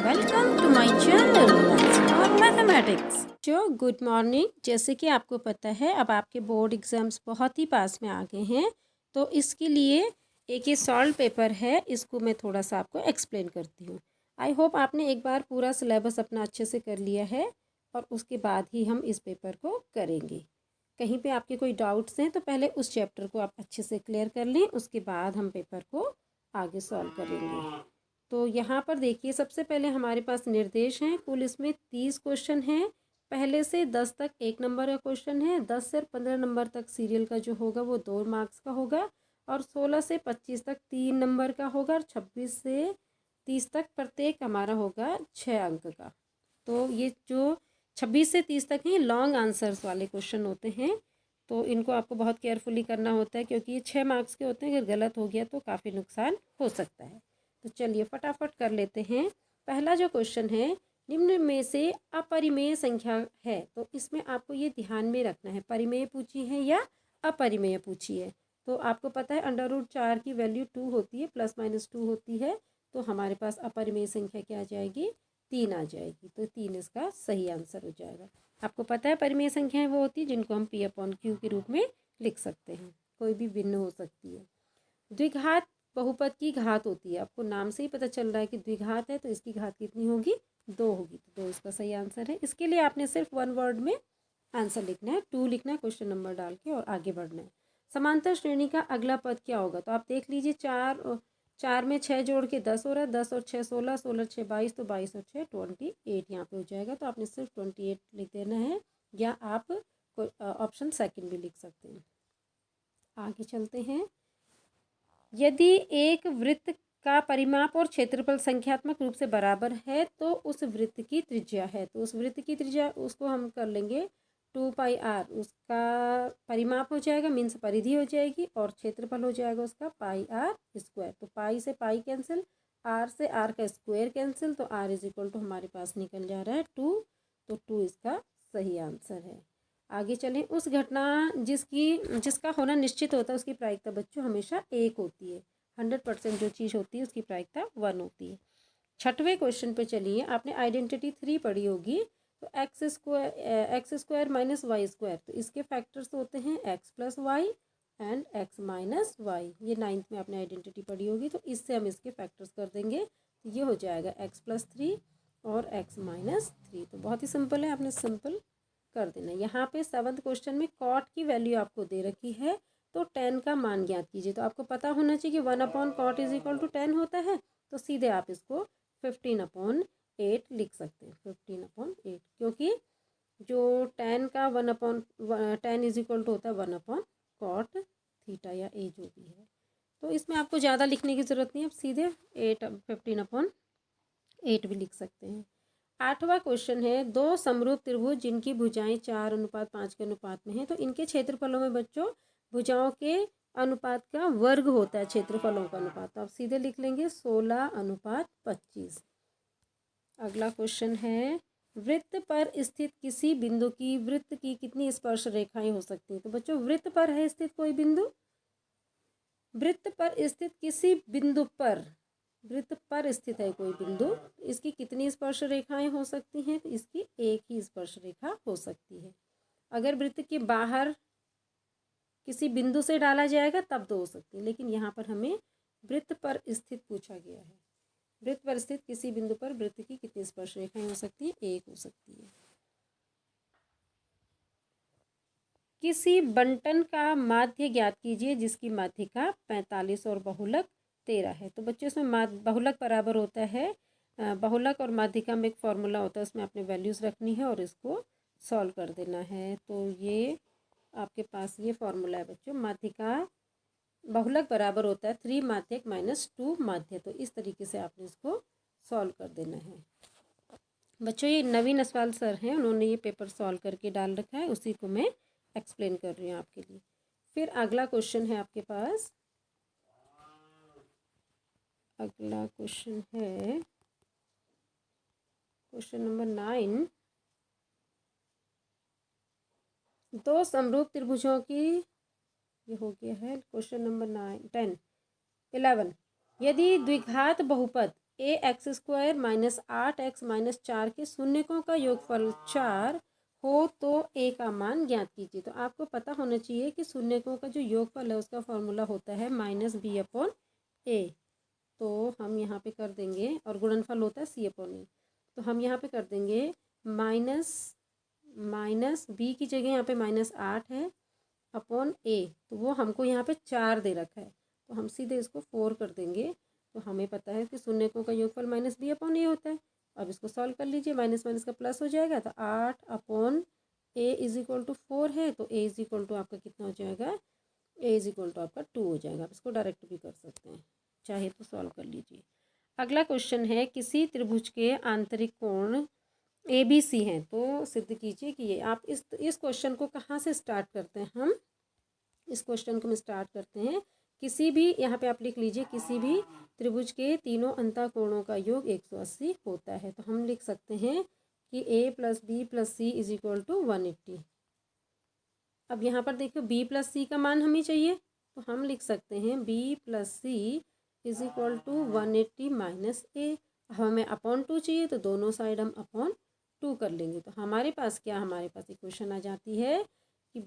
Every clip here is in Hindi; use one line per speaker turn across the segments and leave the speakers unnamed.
Welcome to my channel let's for mathematics. जो गुड मॉर्निंग। जैसे कि आपको पता है अब आपके बोर्ड एग्ज़ाम्स बहुत ही पास में आ गए हैं, तो इसके लिए एक ये सॉल्व पेपर है, इसको मैं थोड़ा सा आपको एक्सप्लेन करती हूँ। आई होप आपने एक बार पूरा सिलेबस अपना अच्छे से कर लिया है और उसके बाद ही हम इस पेपर को करेंगे। कहीं पे आपके कोई डाउट्स हैं तो पहले उस चैप्टर को आप अच्छे से क्लियर कर लें, उसके बाद हम पेपर को आगे सॉल्व करेंगे। तो यहाँ पर देखिए, सबसे पहले हमारे पास निर्देश हैं। कुल इसमें 30 क्वेश्चन हैं। पहले से 10 तक 1 नंबर का क्वेश्चन है। 10 से 15 नंबर तक सीरियल का जो होगा वो 2 मार्क्स का होगा और 16 से 25 तक 3 नंबर का होगा और 26 से 30 तक प्रत्येक हमारा होगा 6 अंक का। तो ये जो 26 से 30 तक ही लॉन्ग आंसर्स वाले क्वेश्चन होते हैं, तो इनको आपको बहुत केयरफुली करना होता है क्योंकि ये 6 मार्क्स के होते हैं। अगर गलत हो गया तो काफ़ी नुकसान हो सकता है। तो चलिए फटाफट कर लेते हैं। पहला जो क्वेश्चन है, निम्न में से अपरिमेय संख्या है, तो इसमें आपको ये ध्यान में रखना है परिमेय पूछी है या अपरिमेय पूछी है। तो आपको पता है √4 की वैल्यू 2 होती है, ±2 होती है, तो हमारे पास अपरिमेय संख्या क्या आ जाएगी, 3 आ जाएगी। तो 3 इसका सही आंसर हो जाएगा। आपको पता है परिमेय संख्याएं वो होती है जिनको हम P/Q के रूप में लिख सकते हैं, कोई भी भिन्न हो सकती है। द्विघात बहुपद की घात होती है, आपको नाम से ही पता चल रहा है कि द्विघात है तो इसकी घात कितनी होगी, 2 होगी। तो 2 इसका सही आंसर है। इसके लिए आपने सिर्फ 1 वर्ड में आंसर लिखना है, 2 लिखना है क्वेश्चन नंबर डाल के और आगे बढ़ना है। समांतर श्रेणी का अगला पद क्या होगा, तो आप देख लीजिए, 4 में 6 जोड़ के 10 हो रहा है, 10 और 6 16, 16 6 22, तो 22 और 6 28 यहाँ पे हो जाएगा। तो आपने सिर्फ 28 लिख देना है, या आप ऑप्शन सेकंड भी लिख सकते हैं। आगे चलते हैं। यदि एक वृत्त का परिमाप और क्षेत्रफल संख्यात्मक रूप से बराबर है तो उस वृत्त की त्रिज्या है, तो उस वृत्त की त्रिज्या उसको हम कर लेंगे 2πr, उसका परिमाप हो जाएगा, मीन्स परिधि हो जाएगी, और क्षेत्रफल हो जाएगा उसका πr²। तो पाई से पाई कैंसिल, r से r का स्क्वायर कैंसिल, तो r = हमारे पास निकल जा रहा है 2। तो 2 इसका सही आंसर है। आगे चलें। उस घटना जिसका होना निश्चित होता है उसकी प्रायिकता बच्चों हमेशा 1 होती है। 100% जो चीज़ होती है उसकी प्रायिकता 1 होती है। छठवें क्वेश्चन पे चलिए। आपने आइडेंटिटी 3 पढ़ी होगी, तो x² - y², तो इसके फैक्टर्स होते हैं x + y and x - y। ये 9th में आपने आइडेंटिटी पढ़ी होगी, तो इससे हम इसके फैक्टर्स कर देंगे, तो ये हो जाएगा x + 3 और x - 3। तो बहुत ही सिंपल है, आपने सिंपल कर देना। यहाँ पे 7th क्वेश्चन में कॉट की वैल्यू आपको दे रखी है, तो 10 का मान ज्ञात कीजिए। तो आपको पता होना चाहिए कि 1/cot = 10 होता है, तो सीधे आप इसको 15/8 लिख सकते हैं। 15/8, क्योंकि जो 10 का 10 = होता है 1/cot थीटा या ए जो भी है। तो इसमें आपको ज़्यादा लिखने की ज़रूरत नहीं है, आप सीधे 15/8 भी लिख सकते हैं। 8वां क्वेश्चन है, 2 समरूप त्रिभुज जिनकी भुजाएं 4:5 के अनुपात में है, तो इनके क्षेत्रफलों में बच्चों भुजाओं के अनुपात का वर्ग होता है, क्षेत्रफलों का अनुपात। तो आप सीधे लिख लेंगे 16:25। अगला क्वेश्चन है, वृत्त पर स्थित किसी बिंदु की वृत्त की कितनी स्पर्श रेखाएं हो सकती हैं। तो बच्चों वृत्त पर है स्थित कोई बिंदु, वृत्त पर स्थित किसी बिंदु पर, वृत्त पर स्थित है कोई बिंदु, इसकी कितनी स्पर्श रेखाएं हो सकती हैं, तो इसकी एक ही स्पर्श रेखा हो सकती है। अगर वृत्त के बाहर किसी बिंदु से डाला जाएगा तब 2 हो सकती है, लेकिन यहाँ पर हमें वृत्त पर स्थित पूछा गया है। वृत्त पर स्थित किसी बिंदु पर वृत्त की कितनी स्पर्श रेखाएं हो सकती है, एक हो सकती है। किसी बंटन का माध्य ज्ञात कीजिए जिसकी माध्यिका 45 और बहुलक 13 है। तो बच्चों इसमें बहुलक बराबर होता है, बहुलक और माध्यिका में एक फॉर्मूला होता है, उसमें आपने वैल्यूज़ रखनी है और इसको सॉल्व कर देना है। तो ये आपके पास ये फॉर्मूला है बच्चों, माध्यिका बहुलक बराबर होता है 3 माध्यक - 2 माध्य। तो इस तरीके से आपने इसको सॉल्व कर देना है। बच्चों ये नवीन असवाल सर हैं, उन्होंने ये पेपर सॉल्व करके डाल रखा है, उसी को मैं एक्सप्लेन कर रही हूँ आपके लिए। फिर अगला क्वेश्चन है आपके पास, अगला क्वेश्चन है क्वेश्चन नंबर 9। 2 समरूप त्रिभुजों की, ये हो गया है क्वेश्चन नंबर 9 10 11। यदि द्विघात बहुपद A X square minus 8x minus 4 के शून्यकों का योगफल 4 हो तो ए का मान ज्ञात कीजिए। तो आपको पता होना चाहिए कि शून्यकों का जो योगफल है उसका फॉर्मूला होता है माइनस बी अपॉन ए। तो हम यहाँ पे कर देंगे, और गुणनफल होता है सी अपॉन ए। तो हम यहाँ पे कर देंगे माइनस बी की जगह यहाँ पे -8 है अपॉन ए, तो वो हमको यहाँ पे 4 दे रखा है, तो हम सीधे इसको 4 कर देंगे। तो हमें पता है कि शून्यकों का योगफल माइनस बी अपॉन ए होता है। अब इसको सॉल्व कर लीजिए, माइनस माइनस का प्लस हो जाएगा, तो 8 upon A is equal to 4 है, तो ए इज इक्वल टू आपका कितना हो जाएगा, ए इज इक्वल टू आपका 2 हो जाएगा। आप इसको डायरेक्ट भी कर सकते हैं, चाहे तो सॉल्व कर लीजिए। अगला क्वेश्चन है, किसी त्रिभुज के आंतरिक कोण ए बी सी हैं, तो सिद्ध कीजिए कि ये। आप इस क्वेश्चन को कहाँ से स्टार्ट करते हैं, हम इस क्वेश्चन को हम स्टार्ट करते हैं किसी भी, यहाँ पे आप लिख लीजिए, किसी भी त्रिभुज के तीनों अंतःकोणों का योग 180 होता है। तो हम लिख सकते हैं कि A plus B plus C is equal to 180। अब यहाँ पर देखो बी प्लस सी का मान हमें चाहिए, तो हम लिख सकते हैं B plus C is equal to 180 minus A. हमें अपॉन 2 चाहिए, तो दोनों साइड हम अपॉन 2 कर लेंगे। तो हमारे पास क्या, हमारे पास इक्वेशन आ जाती है कि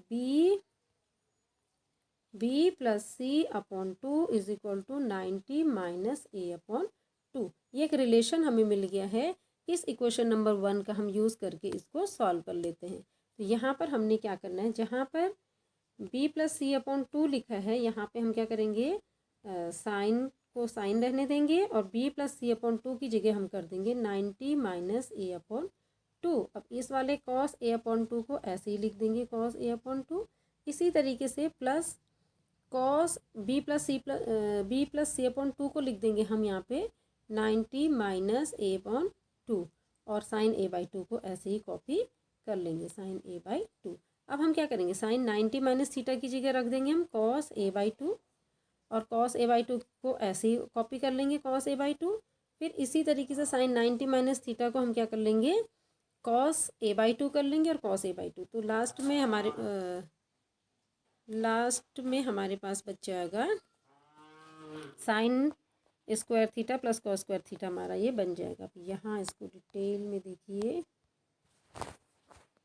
B plus C upon 2 is equal to 90 minus A upon 2। ये एक रिलेशन हमें मिल गया है। इस इक्वेशन नंबर 1 का हम यूज़ करके इसको सॉल्व कर लेते हैं। तो यहाँ पर हमने क्या करना है, जहाँ पर b प्लस सी अपॉन 2 लिखा है, यहाँ पे हम क्या करेंगे, साइन को साइन रहने देंगे, और b प्लस सी अपॉन 2 की जगह हम कर देंगे 90 माइनस ए अपॉन 2। अब इस वाले कॉस ए अपॉन 2 को ऐसे ही लिख देंगे, कॉस ए अपॉन 2। इसी तरीके से plus cos B plus C upon 2 को लिख देंगे हम यहाँ पे 90 माइनस ए अपॉन 2, और साइन ए बाई 2 को ऐसे ही कॉपी कर लेंगे, साइन ए बाई 2। अब हम क्या करेंगे, साइन 90 माइनस थीटा की जगह रख देंगे हम कॉस ए बाई 2, और कॉस ए बाई 2 को ऐसे ही कॉपी कर लेंगे, कॉस ए बाई 2। फिर इसी तरीके से साइन 90 माइनस थीटा को हम क्या कर लेंगे, कॉस ए बाई 2 कर लेंगे, और कॉस ए बाई 2। तो लास्ट में हमारे पास बच जाएगा sign square theta plus cos square theta, हमारा ये बन जाएगा। अब यहाँ इसको डिटेल में देखिए,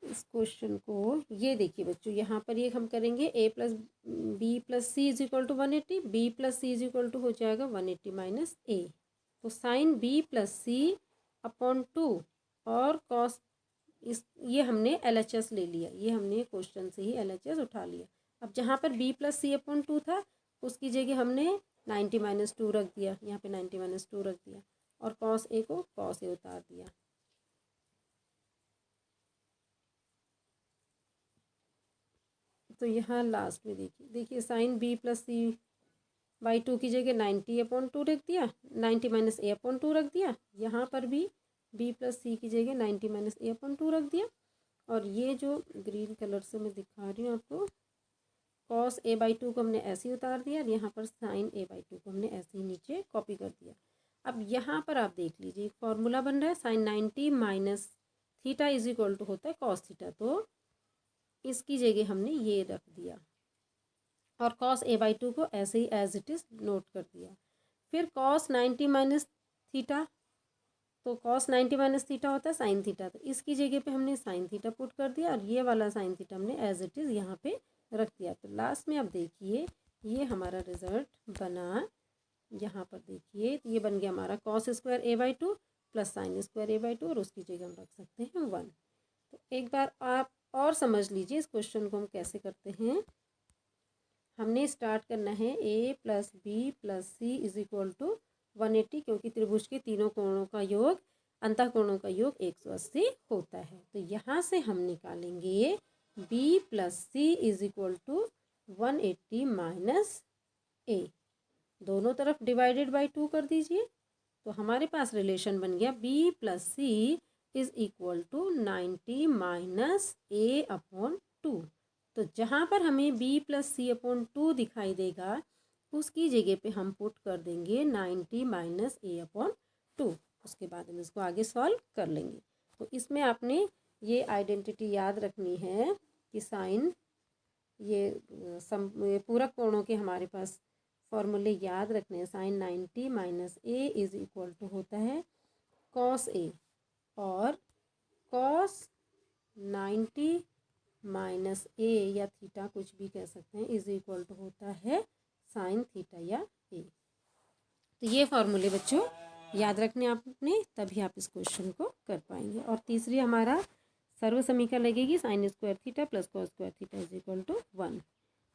इस क्वेश्चन को ये देखिए बच्चों, यहाँ पर ये हम करेंगे A plus B plus C is equal to 180, B plus C is equal to हो जाएगा 180 माइनस ए। तो sine B plus C upon 2 और कॉस, ये हमने LHS ले लिया, ये हमने क्वेश्चन से ही LHS उठा लिया। अब जहाँ पर b प्लस सी अपॉन 2 था, उसकी जगह हमने 90 माइनस 2 रख दिया, यहाँ पे 90 माइनस 2 रख दिया, और कॉस ए को कॉस ए उतार दिया। तो यहाँ लास्ट में देखिए sine B plus C by 2 की जगह 90 अपॉन 2 रख दिया, 90 माइनस ए अपॉन 2 रख दिया। यहाँ पर भी b प्लस सी की जगह 90 माइनस ए अपॉन 2 रख दिया, और ये जो ग्रीन कलर से मैं दिखा रही हूँ आपको, कॉस ए बाई 2 को हमने ऐसे ही उतार दिया, और यहाँ पर साइन ए बाई 2 को हमने ऐसे ही नीचे कॉपी कर दिया। अब यहाँ पर आप देख लीजिए, एक फॉर्मूला बन रहा है, sine 90 minus theta is equal to होता है कॉस थीटा, तो इसकी जगह हमने ये रख दिया, और कॉस ए बाई 2 को ऐसे ही एज इट इज़ नोट कर दिया। फिर कॉस 90 माइनस थीटा, तो कॉस 90 माइनस थीटा होता है साइन थीटा, तो इसकी जगह पे हमने साइन थीटा पुट कर दिया, और ये वाला साइन थीटा हमने एज इट इज़ यहाँ पे रख दिया। तो लास्ट में आप देखिए, ये हमारा रिजल्ट बना, यहाँ पर देखिए, तो ये बन गया हमारा cos square A by 2 plus sine square A by 2, और उसकी जगह हम रख सकते हैं 1। तो एक बार आप और समझ लीजिए इस क्वेश्चन को हम कैसे करते हैं। हमने स्टार्ट करना है A plus B plus C is equal to 180, क्योंकि त्रिभुज के तीनों कोणों का योग, अंतःकोणों का योग 180 होता है। तो यहाँ से हम निकालेंगे b plus C is equal to 180 minus A, दोनों तरफ डिवाइडेड बाई 2 कर दीजिए। तो हमारे पास रिलेशन बन गया b plus C is equal to 90 minus A upon 2। तो जहाँ पर हमें b प्लस सी अपॉन 2 दिखाई देगा, उसकी जगह पे हम पुट कर देंगे 90 माइनस ए अपॉन 2। उसके बाद हम इसको आगे सॉल्व कर लेंगे। तो इसमें आपने ये आइडेंटिटी याद रखनी है कि साइन, ये पूरक कोणों के हमारे पास फॉर्मूले याद रखने हैं। Sine 90 minus A is equal to होता है कॉस ए, और कॉस 90 माइनस ए या थीटा कुछ भी कह सकते हैं इज इक्वल टू होता है साइन थीटा या ए। तो ये फॉर्मूले बच्चों याद रखने आपने, तभी आप इस क्वेश्चन को कर पाएंगे। और तीसरी हमारा सर्व समीकरण लगेगी sine square theta plus cos square theta is equal to 1।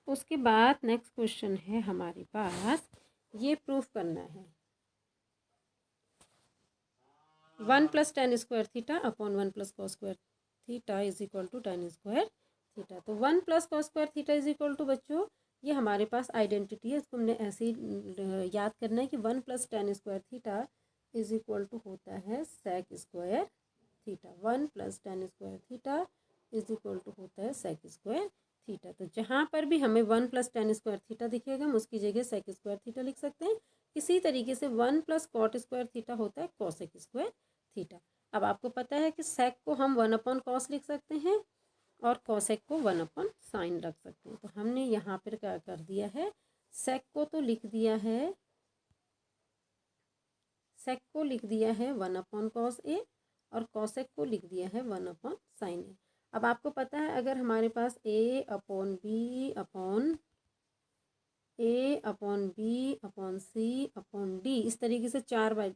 उसके बाद नेक्स्ट क्वेश्चन है हमारे पास, ये प्रूफ करना है 1 plus tan square theta upon 1 plus cos square theta is equal to tan square theta. तो 1 plus cos square theta is equal to बच्चों ये हमारे पास आइडेंटिटी है, इसको हमने ऐसे ही याद करना है कि 1 plus tan square theta is equal to होता है sec square theta. 1 plus tan square theta is equal to होता है सेक स्क्वायर थीटा। तो जहाँ पर भी हमें 1 प्लस टेन स्क्वायर थीटा दिखेगा हम उसकी जगह सेक स्क्वायर थीटा लिख सकते हैं। इसी तरीके से 1 प्लस कॉट स्क्वायर थीटा होता है कॉसेक स्क्वायर थीटा। अब आपको पता है कि सेक को हम 1 अपॉन कॉस लिख सकते हैं और कॉसेक को 1 अपॉन साइन रख सकते हैं। तो हमने यहाँ पर क्या कर दिया है, सेक को तो लिख दिया है, सेक को लिख दिया है 1 अपॉन कॉस ए और कॉसेक को लिख दिया है 1 अपॉन साइन ए। अब आपको पता है अगर हमारे पास ए अपॉन बी अपॉन सी अपॉन डी इस तरीके से 4 बार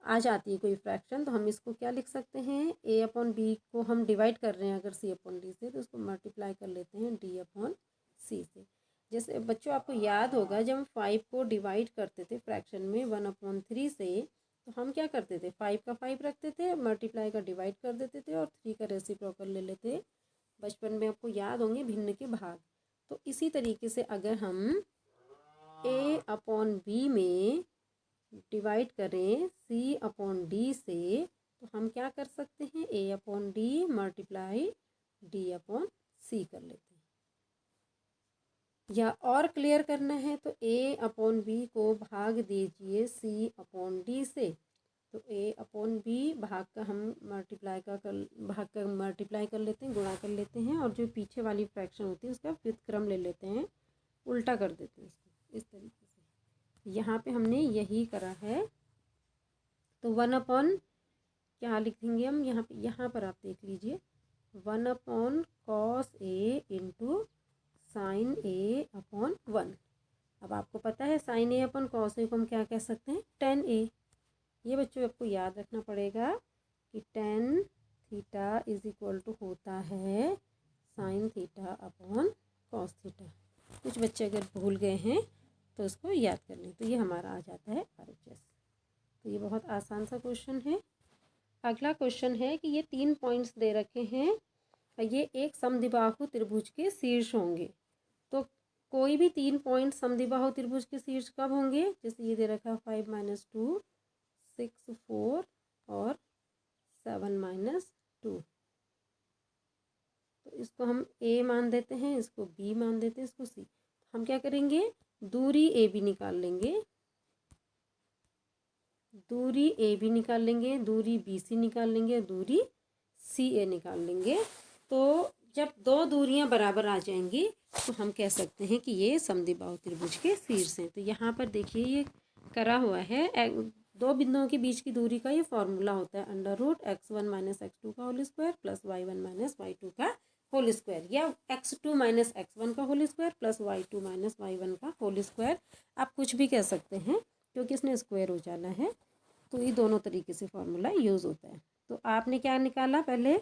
आ जाती है कोई फ्रैक्शन, तो हम इसको क्या लिख सकते हैं, ए अपॉन बी को हम डिवाइड कर रहे हैं अगर सी अपॉन डी से तो उसको मल्टीप्लाई कर लेते हैं डी अपॉन सी से। जैसे बच्चों आपको याद होगा जब हम 5 को डिवाइड करते थे फ्रैक्शन में 1/3 से, तो हम क्या करते थे 5 का 5 रखते थे, मल्टीप्लाई का डिवाइड कर देते थे और 3 का रेसिप्रोकल ले लेते। बचपन में आपको याद होंगे भिन्न के भाग। तो इसी तरीके से अगर हम ए अपॉन बी में डिवाइड करें सी अपॉन डी से तो हम क्या कर सकते हैं, A upon D multiply D upon C कर लेते हैं। या और क्लियर करना है तो ए अपॉन बी को भाग दीजिए सी अपॉन डी से, तो ए अपॉन बी भाग का हम भाग का मल्टीप्लाई कर लेते हैं, गुणा कर लेते हैं और जो पीछे वाली फ्रैक्शन होती है उसका व्युत्क्रम ले लेते हैं, उल्टा कर देते हैं उसको इस तरीके से। यहाँ पे हमने यही करा है। तो 1 अपॉन क्या लिखेंगे हम यहाँ पर आप देख लीजिए 1 upon cos A into sine A upon 1। अब आपको पता है sign A upon cos A को हम क्या कह सकते हैं, टेन ए। ये बच्चों आपको याद रखना पड़ेगा कि tan theta is equal to होता है sine theta upon cos theta. कुछ बच्चे अगर भूल गए हैं तो उसको याद कर लें, तो ये हमारा आ जाता है RHS। तो ये बहुत आसान सा क्वेश्चन है। अगला क्वेश्चन है कि ये 3 पॉइंट्स दे रखे हैं, ये एक समद्विबाहु त्रिभुज के शीर्ष होंगे। तो कोई भी 3 पॉइंट समद्विबाहु त्रिभुज के शीर्ष कब होंगे, जैसे ये दे रखा है 5 - 2 6 4 और 7 - 2। तो इसको हम ए मान देते हैं, इसको बी मान देते हैं, इसको सी। हम क्या करेंगे, दूरी ए बी निकाल लेंगे, दूरी ए बी निकाल लेंगे, दूरी बी सी निकाल लेंगे, दूरी सी ए निकाल लेंगे। तो जब 2 दूरियां बराबर आ जाएंगी तो हम कह सकते हैं कि ये समद्विबाहु त्रिभुज के शीर्ष हैं। तो यहाँ पर देखिए ये करा हुआ है, 2 बिंदुओं के बीच की दूरी का ये फॉर्मूला होता है √x1 - x2 का whole square plus y1 - y2 का होल स्क्वायर, या x2 - x1 का whole square plus y2 - y1 का होल स्क्वायर। आप कुछ भी कह सकते हैं क्योंकि इसने स्क्वायर हो जाना है। तो ये दोनों तरीके से फॉर्मूला यूज़ होता है। तो आपने क्या निकाला, पहले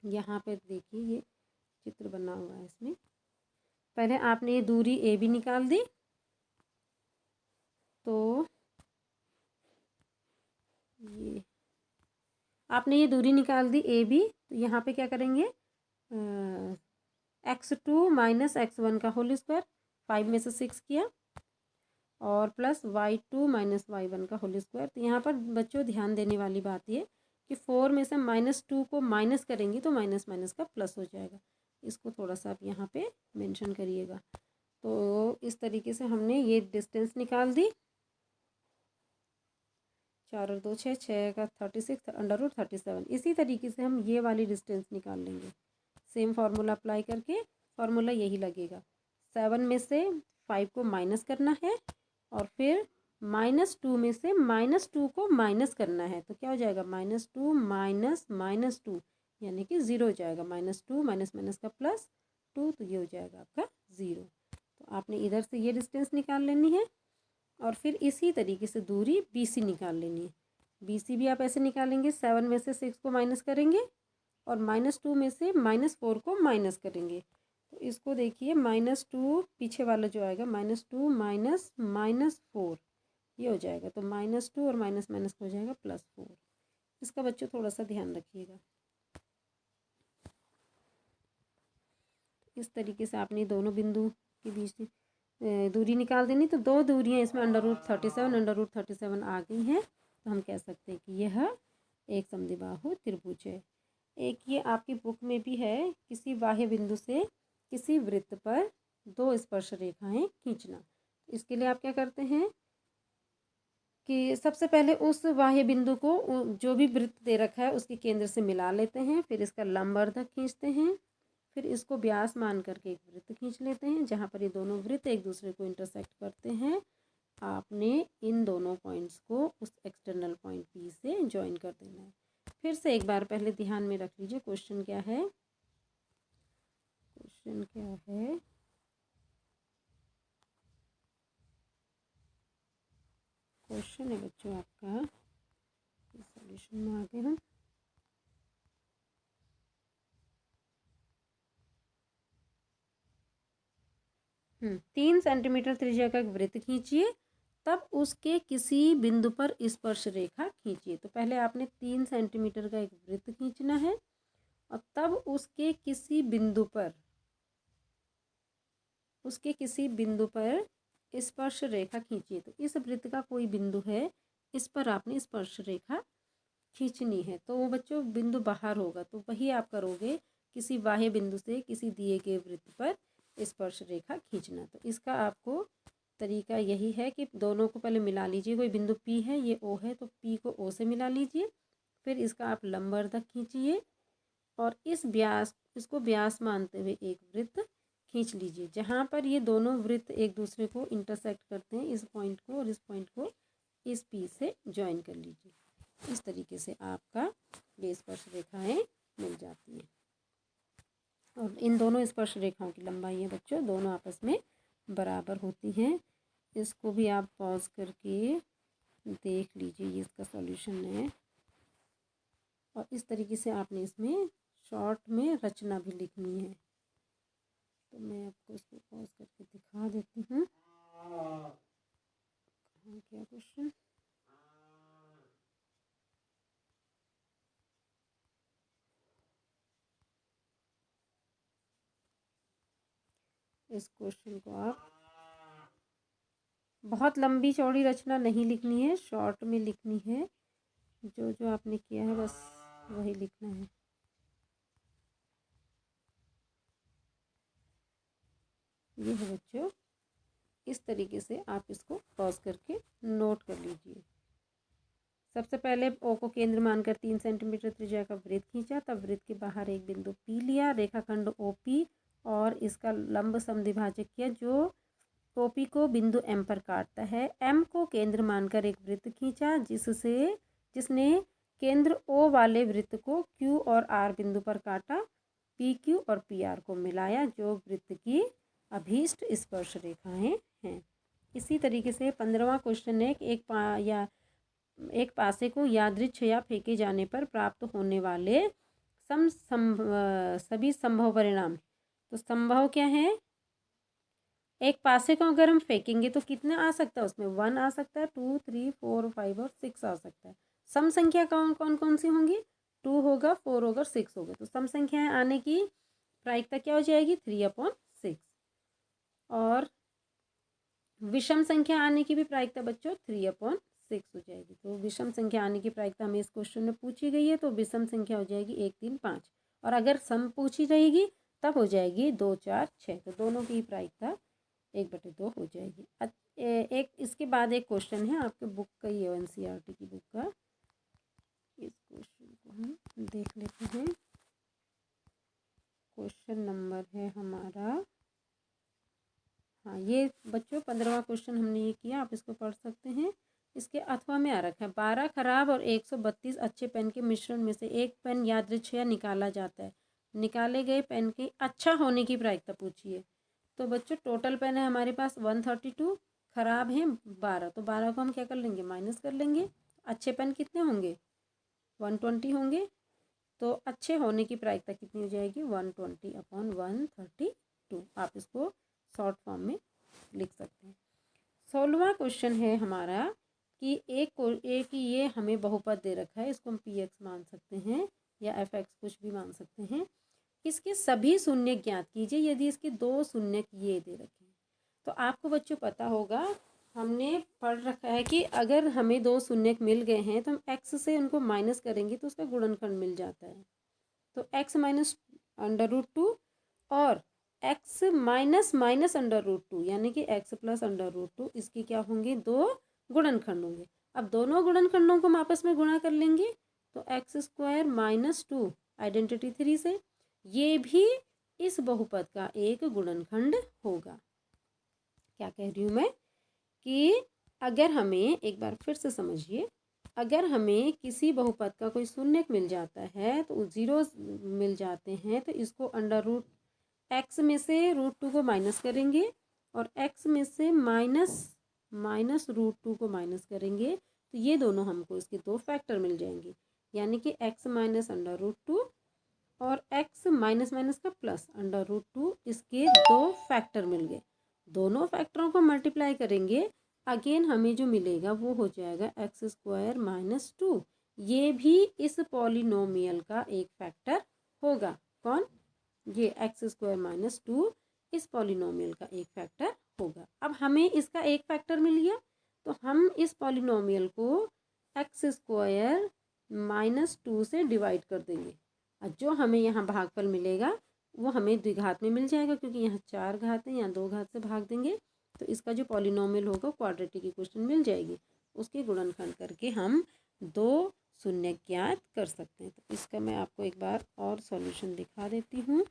यहाँ पे देखिए ये चित्र बना हुआ है, इसमें पहले आपने ये दूरी ए बी निकाल दी। तो ये आपने ये दूरी निकाल दी ए बी, तो यहाँ पे क्या करेंगे x2 - x1 का होल स्क्वायर, 5 में से 6 किया, और प्लस y2 - y1 का होल स्क्वायर। तो यहाँ पर बच्चों ध्यान देने वाली बात ये कि 4 में से -2 को माइनस करेंगे तो माइनस माइनस का प्लस हो जाएगा। इसको थोड़ा सा आप यहाँ पे मेंशन करिएगा। तो इस तरीके से हमने ये डिस्टेंस निकाल दी, 4 और 2 6, 6 का 36 √37। इसी तरीके से हम ये वाली डिस्टेंस निकाल लेंगे, सेम फार्मूला अप्लाई करके। फार्मूला यही लगेगा, 7 में से 5 को माइनस करना है और फिर -2 में से -2 को माइनस करना है। तो क्या हो जाएगा, -2 माइनस -2 यानी कि 0 हो जाएगा। -2 माइनस माइनस का +2, तो ये हो जाएगा आपका 0। तो आपने इधर से ये डिस्टेंस निकाल लेनी है और फिर इसी तरीके से दूरी BC निकाल लेनी है। BC भी आप ऐसे निकालेंगे, 7 में से 6 को माइनस करेंगे और -2 में से -4 को माइनस करेंगे। तो इसको देखिए, -2 पीछे वाला जो आएगा, -2 माइनस -4 ये हो जाएगा। तो -2 और माइनस माइनस हो जाएगा +4। इसका बच्चों थोड़ा सा ध्यान रखिएगा। इस तरीके से आपने दोनों बिंदु के बीच दूरी निकाल देनी। तो दो दूरियां इसमें √37 आ गई हैं। तो हम कह सकते हैं कि यह एक समद्विबाहु त्रिभुज है। एक ये आपकी बुक में भी है, किसी बाह्य बिंदु से किसी वृत्त पर 2 स्पर्श रेखाएं खींचना। इसके लिए आप क्या करते हैं कि सबसे पहले उस बाह्य बिंदु को जो भी वृत्त दे रखा है उसके केंद्र से मिला लेते हैं, फिर इसका लंबवर्धक खींचते हैं, फिर इसको व्यास मान करके एक वृत्त खींच लेते हैं। जहाँ पर ये दोनों वृत्त एक दूसरे को इंटरसेक्ट करते हैं, आपने इन दोनों पॉइंट्स को उस एक्सटर्नल पॉइंट P से ज्वाइन कर देना है। फिर से एक बार पहले ध्यान में रख लीजिए, क्वेश्चन क्या है। क्वेश्चन क्या है, क्वेश्चन है बच्चों आपका, सॉल्यूशन में आ गए हम। हम्म, 3 सेंटीमीटर त्रिज्या का एक वृत्त खींचिए, तब उसके किसी बिंदु पर स्पर्श रेखा खींचिए। तो पहले आपने 3 सेंटीमीटर का एक वृत्त खींचना है और तब उसके किसी बिंदु पर स्पर्श रेखा खींचिए। तो इस वृत्त का कोई बिंदु है, इस पर आपने स्पर्श रेखा खींचनी है। तो वो बच्चों बिंदु बाहर होगा, तो वही आप करोगे, किसी बाह्य बिंदु से किसी दिए गए वृत्त पर स्पर्श रेखा खींचना। तो इसका आपको तरीका यही है कि दोनों को पहले मिला लीजिए। कोई बिंदु P है, ये O है, तो P को O से मिला लीजिए, फिर इसका आप लंबवर्धक खींचिए और इसको व्यास मानते हुए एक वृत्त खींच लीजिए। जहाँ पर ये दोनों वृत्त एक दूसरे को इंटरसेक्ट करते हैं, इस पॉइंट को और इस पॉइंट को इस P से ज्वाइन कर लीजिए। इस तरीके से आपका ये स्पर्श रेखाएं मिल जाती हैं। और इन दोनों स्पर्श रेखाओं की लंबाई है बच्चों, दोनों आपस में बराबर होती हैं। इसको भी आप पॉज करके देख लीजिए, ये इसका सॉल्यूशन है। और इस तरीके से आपने इसमें शॉर्ट में रचना भी लिखनी है। तो मैं आपको इसको पॉज करके दिखा देती हूँ। क्या क्वेश्चन, इस क्वेश्चन को आप बहुत लंबी चौड़ी रचना नहीं लिखनी है, शॉर्ट में लिखनी है। जो जो आपने किया है बस वही लिखना है। ये है बच्चों, इस तरीके से आप इसको पॉज करके नोट कर लीजिए। सबसे पहले O को केंद्र मानकर 3 सेंटीमीटर त्रिज्या का वृत्त खींचा, तब वृत्त के बाहर एक बिंदु P लिया, रेखाखंड OP और इसका लंब समद्विभाजक किया जो OP को बिंदु M पर काटता है। M को केंद्र मानकर एक वृत्त खींचा जिसने केंद्र O वाले वृत्त को Q और R बिंदु पर काटा। PQ और PR को मिलाया जो वृत्त की अभीष्ट स्पर्श रेखाएं हैं। इसी तरीके से 15वां क्वेश्चन है कि एक पासे को यादृच्छया फेंके जाने पर प्राप्त होने वाले सभी संभव परिणाम। तो संभव क्या है, एक पासे को अगर हम फेंकेंगे तो कितने आ सकता है, उसमें 1 आ सकता है, 2, 3, 4, 5 और 6 आ सकता है। सम संख्या कौन कौन सी होंगी, 2 होगा, 4 होगा, 6 होगा। तो सम संख्याएं आने की प्रायिकता क्या हो जाएगी, 3/6। और विषम संख्या आने की भी प्रायिकता बच्चों 3/6 हो जाएगी। तो विषम संख्या आने की प्रायिकता हमें इस क्वेश्चन में पूछी गई है, तो विषम संख्या हो जाएगी 1, 3, 5। और अगर सम पूछी रहेगी तब हो जाएगी 2, 4, 6। तो दोनों की प्रायिकता 1/2 हो जाएगी। एक इसके बाद एक क्वेश्चन है आपके बुक का, ही है NCERT की बुक का। इस क्वेश्चन को हम देख लेते हैं। क्वेश्चन नंबर है हमारा, हाँ ये बच्चों 15वां क्वेश्चन हमने ये किया, आप इसको पढ़ सकते हैं। इसके अथवा में आ रखा है 12 खराब और 132 अच्छे पेन के मिश्रण में से एक पेन यादृच्छिया निकाला जाता है। निकाले गए पेन के अच्छा होने की प्रायिकता पूछिए। तो बच्चों टोटल पेन है हमारे पास 132, खराब है 12, तो 12 को हम क्या कर लेंगे, माइनस कर लेंगे। अच्छे पेन कितने होंगे, 120 होंगे। तो अच्छे होने की प्रायिकता कितनी हो जाएगी, 120/132। आप इसको शॉर्ट फॉर्म में लिख सकते हैं। 16वां क्वेश्चन है हमारा कि एक ये हमें बहुपद दे रखा है, इसको हम px मान सकते हैं या fx कुछ भी मान सकते हैं। इसके सभी शून्य ज्ञात कीजिए यदि इसके 2 शून्य ये दे रखे हैं। तो आपको बच्चों पता होगा, हमने पढ़ रखा है कि अगर हमें 2 शून्य मिल गए हैं तो हम x से उनको माइनस करेंगे तो उसका गुणनखंड मिल जाता है। तो x माइनस √2 और x माइनस माइनस √2 यानी कि x प्लस √2, इसके क्या होंगे, 2 गुणनखंड होंगे। अब दोनों गुणनखंडों को हम आपस में गुणा कर लेंगे तो x² - 2 आइडेंटिटी 3 से ये भी इस बहुपद का एक गुणनखंड होगा। क्या कह रही हूँ मैं कि अगर हमें एक बार फिर से समझिए, अगर हमें किसी बहुपद का कोई शून्य मिल जाता है तो जीरोस मिल जाते हैं तो इसको √x में से √2 को माइनस करेंगे और x में से माइनस √2 को माइनस करेंगे तो ये दोनों हमको इसके 2 फैक्टर मिल जाएंगे, यानी कि x माइनस √2 और x माइनस माइनस का प्लस √2, इसके 2 फैक्टर मिल गए। दोनों फैक्टरों को मल्टीप्लाई करेंगे, अगेन हमें जो मिलेगा वो हो जाएगा x² - 2। ये भी इस पॉलिनोमियल का एक फैक्टर होगा। कौन, ये x² - 2 इस पॉलिनोमियल का एक फैक्टर होगा। अब हमें इसका एक फैक्टर मिल गया तो हम इस पॉलिनोमियल को x² - 2 से डिवाइड कर देंगे और जो हमें यहाँ भागफल मिलेगा वो हमें द्विघात में मिल जाएगा, क्योंकि यहाँ 4 घात है, यहाँ 2 घात से भाग देंगे तो इसका जो पॉलिनोमियल होगा क्वाड्रेटिक इक्वेशन मिल जाएगी। उसके गुणनखंड करके हम 2 शून्य ज्ञात कर सकते हैं। तो इसका मैं आपको एक बार और सॉल्यूशन दिखा देती हूँ।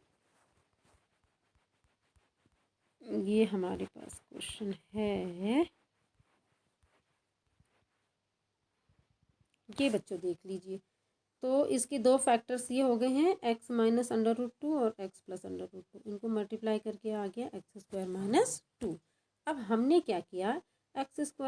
ये हमारे पास क्वेश्चन है, ये बच्चों देख लीजिए। तो इसके 2 फैक्टर्स ये हो गए हैं, x माइनस √2 और x प्लस √2, इनको मल्टीप्लाई करके आ गया x² - 2। अब हमने क्या किया, x² -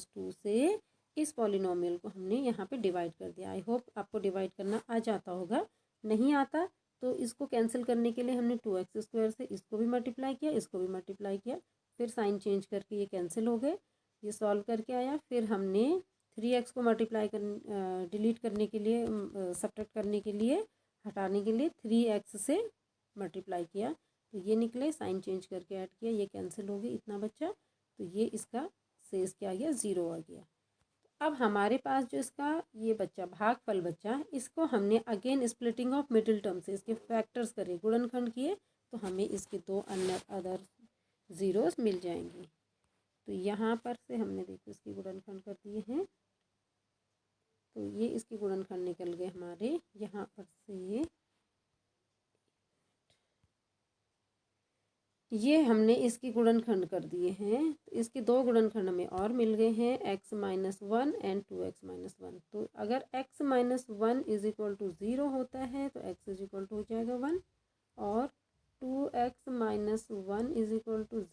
2 से इस पॉलिनोमियल को हमने यहाँ पे डिवाइड कर दिया। आई होप आपको डिवाइड करना आ जाता होगा, नहीं आता तो इसको कैंसिल करने के लिए हमने 2x² से इसको भी मल्टीप्लाई किया, इसको भी मल्टीप्लाई किया, फिर साइन चेंज करके ये कैंसिल हो गए। ये सॉल्व करके आया, फिर हमने 3x को मल्टीप्लाई डिलीट करने के लिए, सब्ट्रैक्ट करने के लिए, हटाने के लिए 3x से मल्टीप्लाई किया तो ये निकले, साइन चेंज करके ऐड किया, ये कैंसिल हो गई, इतना बच्चा। तो ये इसका शेष क्या आ गया, 0 आ गया। अब हमारे पास जो इसका ये बच्चा भागफल बच्चा, इसको हमने again splitting of middle term से इसके फैक्टर्स करे, गुणनखंड किए तो हमें इसके 2 अन्य अदर ज़ीरोस मिल जाएंगे। तो यहाँ पर से हमने देखो इसके गुणनखंड कर दिए हैं, तो ये इसके गुणनखंड निकल गए हमारे यहाँ पर से, ये हमने इसके गुणनखंड कर दिए हैं। तो इसके 2 गुणनखंड हमें और मिल गए हैं, x - 1 एंड 2x - 1। तो अगर x - 1 = 0 होता है तो x हो जाएगा 1, और 2x - 1 =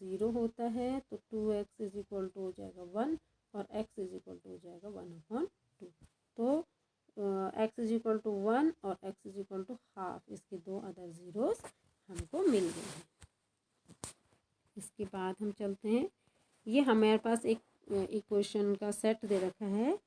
0 होता है तो 2x हो जाएगा 1 और x हो जाएगा 1/2। तो x 1 और x ½ इसके 2 अदर ज़ीरोस हमको मिल गए हैं। इसके बाद हम चलते हैं, ये हमारे पास एक इक्वेशन का सेट दे रखा है,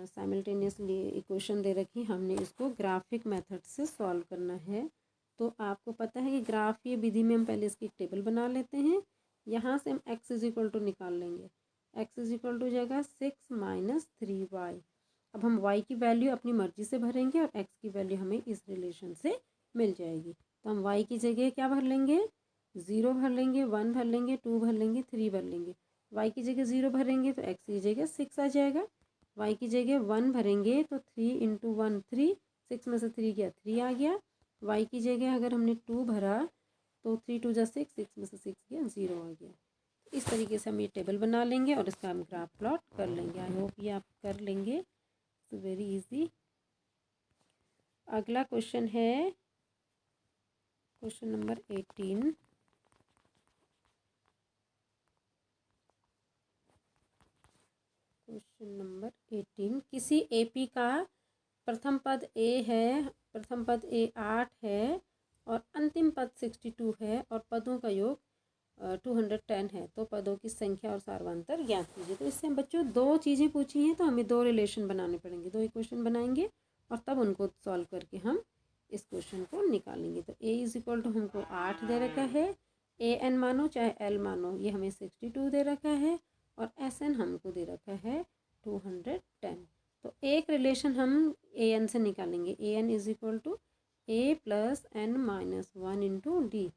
साइमल्टेनियसली इक्वेशन दे रखी, हमने इसको ग्राफिक मेथड से सॉल्व करना है। तो आपको पता है कि ग्राफ ये विधि में हम पहले इसकी एक टेबल बना लेते हैं। यहाँ से हम x निकाल लेंगे, x हो जाएगा 6 - 3y। अब हम y की वैल्यू अपनी मर्जी से भरेंगे और x की वैल्यू हमें इस रिलेशन से मिल जाएगी। तो हम y की जगह क्या भर लेंगे, 0 भर लेंगे, 1 भर लेंगे, 2 भर लेंगे, 3 भर लेंगे। y की जगह 0 भरेंगे तो x की जगह 6 आ जाएगा। y की जगह 1 भरेंगे तो 3 × 1 3, 6 में से 3 गया 3 आ गया। y की जगह अगर हमने 2 भरा तो 3 × 2 = 6, 6 में से 6 गया 0 आ गया। इस तरीके से हम ये टेबल बना लेंगे और इसका हम ग्राफ प्लॉट कर लेंगे। आई होप ये आप कर लेंगे। It's very easy. अगला क्वेश्चन है क्वेश्चन नंबर 18। क्वेश्चन नंबर 18, किसी एपी का प्रथम पद ए है, प्रथम पद ए 8 है और अंतिम पद 62 है और पदों का योग 210 है, तो पदों की संख्या और सार्वंतर ज्ञात कीजिए। तो इससे हम बच्चों दो चीज़ें पूछी हैं, तो हमें दो रिलेशन बनाने पड़ेंगे, दो इक्वेशन बनाएंगे और तब उनको सॉल्व करके हम इस क्वेश्चन को निकालेंगे। तो ए इज इक्वल टू हमको 8 दे रखा है, ए एन मानो चाहे एल मानो, ये हमें 62 दे रखा है और एस एन हमको दे रखा है 210। तो एक रिलेशन हम ए एन से निकालेंगे, A N is equal to A plus N minus 1 into D.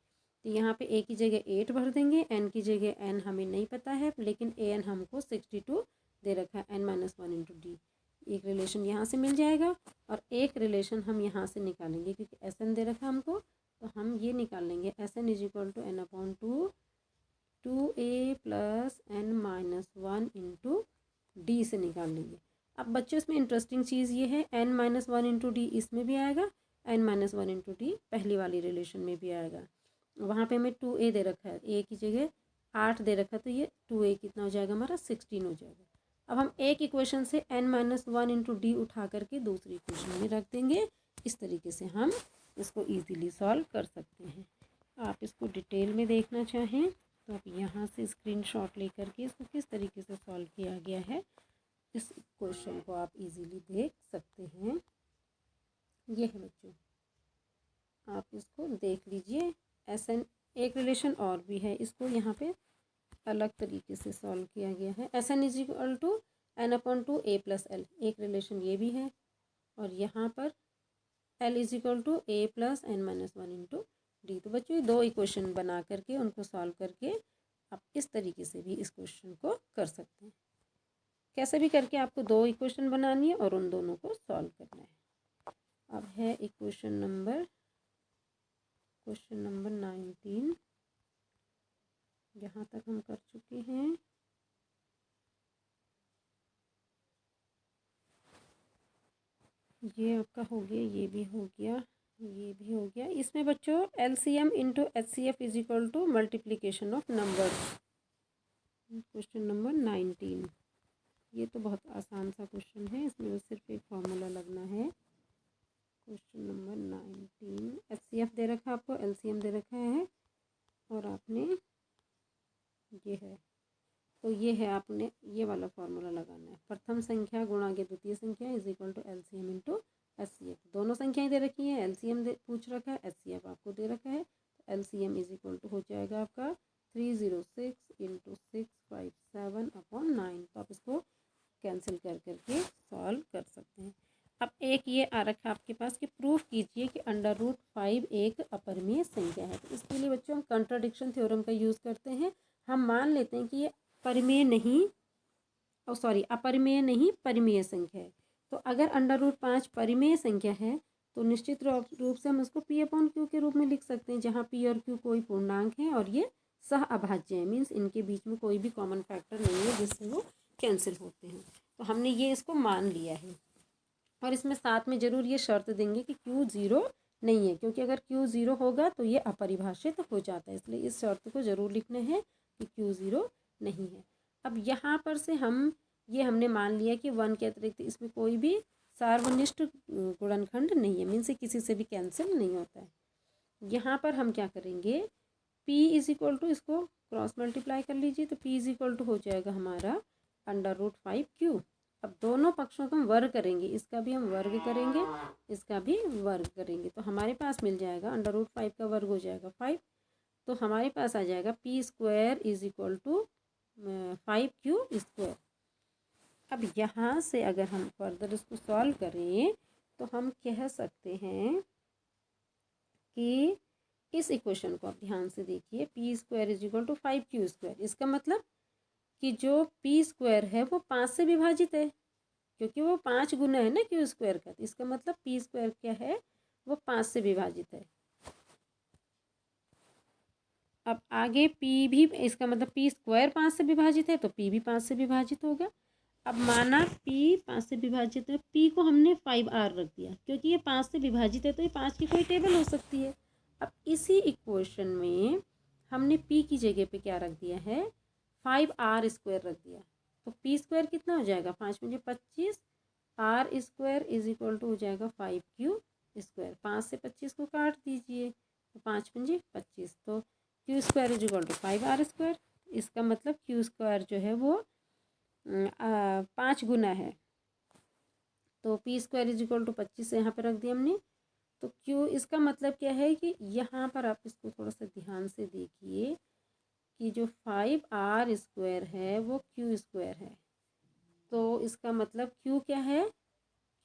तो यहाँ पे ए की जगह 8 भर देंगे, एन की जगह एन हमें नहीं पता है, लेकिन ए एन हमको 62 दे रखा है, एन माइनस 1 इंटू डी। एक रिलेशन यहाँ से मिल जाएगा और एक रिलेशन हम यहाँ से निकालेंगे, क्योंकि एस एन दे रखा हमको, तो हम ये निकाल लेंगे S N is equal to N upon 2 plus N minus 1 into D से निकाल लेंगे। अब बच्चों इसमें इंटरेस्टिंग चीज़ ये है, एन माइनस 1 इंटू डी इसमें भी आएगा, एन माइनस 1 इंटू डी पहली वाली रिलेशन में भी आएगा। वहाँ पे हमें 2a दे रखा है, a की जगह 8 दे रखा है, तो ये 2a कितना हो जाएगा हमारा 16 हो जाएगा। अब हम एक इक्वेशन से n माइनस 1 इंटू डी उठा करके दूसरी इक्वेशन में रख देंगे। इस तरीके से हम इसको इजीली सॉल्व कर सकते हैं। आप इसको डिटेल में देखना चाहें तो आप यहाँ से स्क्रीनशॉट लेकर के इसको किस तरीके से सॉल्व किया गया है, इस क्वेश्चन को आप इजीली देख सकते हैं। ये है बच्चों, आप इसको देख लीजिए। एस एन एक रिलेशन और भी है, इसको यहाँ पे अलग तरीके से सॉल्व किया गया है। S N is equal to N upon 2 A plus L, एक रिलेशन ये भी है, और यहाँ पर L is equal to A plus N minus 1 into D. तो बच्चों ये दो इक्वेशन बना करके उनको सॉल्व करके आप इस तरीके से भी इस क्वेश्चन को कर सकते हैं। कैसे भी करके आपको दो इक्वेशन बनानी है और उन दोनों को सॉल्व करना है। अब है क्वेश्चन नंबर 19, यहाँ तक हम कर चुके हैं। ये आपका हो गया, ये भी हो गया, ये भी हो गया। इसमें बच्चों LCM into HCF is equal to multiplication of numbers. Question number 19, ये तो बहुत आसान सा क्वेश्चन है, इसमें बस सिर्फ एक फॉर्मूला लगना है। क्वेश्चन नंबर 19, एचसीएफ दे रखा है आपको, एलसीएम दे रखा है और आपने ये है, तो ये है आपने ये वाला फार्मूला लगाना है। प्रथम संख्या गुणा के द्वितीय संख्या is equal to LCM into HCF. दोनों संख्याएं दे रखी हैं, एलसीएम पूछ रखा है, एचसीएफ आपको दे रखा है। तो एलसीएम इज इक्वल टू हो जाएगा आपका 306 इंटू 657 अपॉन 9। तो आप इसको कैंसिल कर करके सॉल्व कर सकते हैं। अब एक ये आ रखा है आपके पास कि प्रूफ कीजिए कि √5 एक अपरिमेय संख्या है। तो इसके लिए बच्चों हम कंट्राडिक्शन थ्योरम का यूज़ करते हैं। हम मान लेते हैं कि ये परिमेय नहीं, अपरिमेय नहीं परिमेय संख्या है। तो अगर √5 परिमेय संख्या है तो निश्चित रूप से हम उसको p अपॉन q के रूप में लिख सकते हैं, जहाँ p और q कोई पूर्णांक है और ये सह अभाज्य है, मीन्स इनके बीच में कोई भी कॉमन फैक्टर नहीं है जिससे वो कैंसिल होते हैं। तो हमने ये इसको मान लिया है और इसमें साथ में ज़रूर ये शर्त देंगे कि q 0 नहीं है, क्योंकि अगर q 0 होगा तो ये अपरिभाषित हो जाता है, इसलिए इस शर्त को ज़रूर लिखना है कि q 0 नहीं है। अब यहाँ पर से हम ये हमने मान लिया कि 1 के अतिरिक्त इसमें कोई भी सार्वनिष्ठ गुणनखंड नहीं है, मीन से किसी से भी कैंसिल नहीं होता है। यहाँ पर हम क्या करेंगे, p इज इक्वल टू इसको क्रॉस मल्टीप्लाई कर लीजिए, तो p इज इक्वल टू हो जाएगा हमारा √5q। अब दोनों पक्षों को हम वर्ग करेंगे, इसका भी हम वर्ग करेंगे, इसका भी वर्ग करेंगे, तो हमारे पास मिल जाएगा √5 का वर्ग हो जाएगा 5। तो हमारे पास आ जाएगा p² is equal to 5q²। अब यहाँ से अगर हम फर्दर इसको सॉल्व करें तो हम कह सकते हैं कि इस इक्वेशन को आप ध्यान से देखिए, p² is equal to 5q²। इसका मतलब कि जो p² है वो 5 से विभाजित है, क्योंकि वो 5 गुना है ना q² का। तो इसका मतलब p² क्या है, वो 5 से विभाजित है। अब आगे पी भी, इसका मतलब पी स्क्वायर 5 से विभाजित है तो पी भी 5 से विभाजित होगा। अब माना पी 5 से विभाजित है, पी को हमने 5r रख दिया क्योंकि ये 5 से विभाजित है तो ये 5 की कोई टेबल हो सकती है। अब इसी इक्वेशन में हमने पी की जगह पे क्या रख दिया है, 5r² रख दिया। तो पी स्क्वायर कितना हो जाएगा, 5 मुझे 25, r square is equal to हो जाएगा 5q स्क्वायर। 5 से 25 को काट दीजिए तो 5 मुझे 25, तो Q square is equal to 5r²। इसका मतलब क्यू स्क्वायर जो है वो 5 गुना है, तो P square is equal to 25 यहाँ पर रख दिया हमने। तो क्यू, इसका मतलब क्या है कि यहाँ पर आप इसको थोड़ा सा ध्यान से देखिए कि जो 5r² है वो क्यू स्क्वायर है। तो इसका मतलब क्यू क्या है,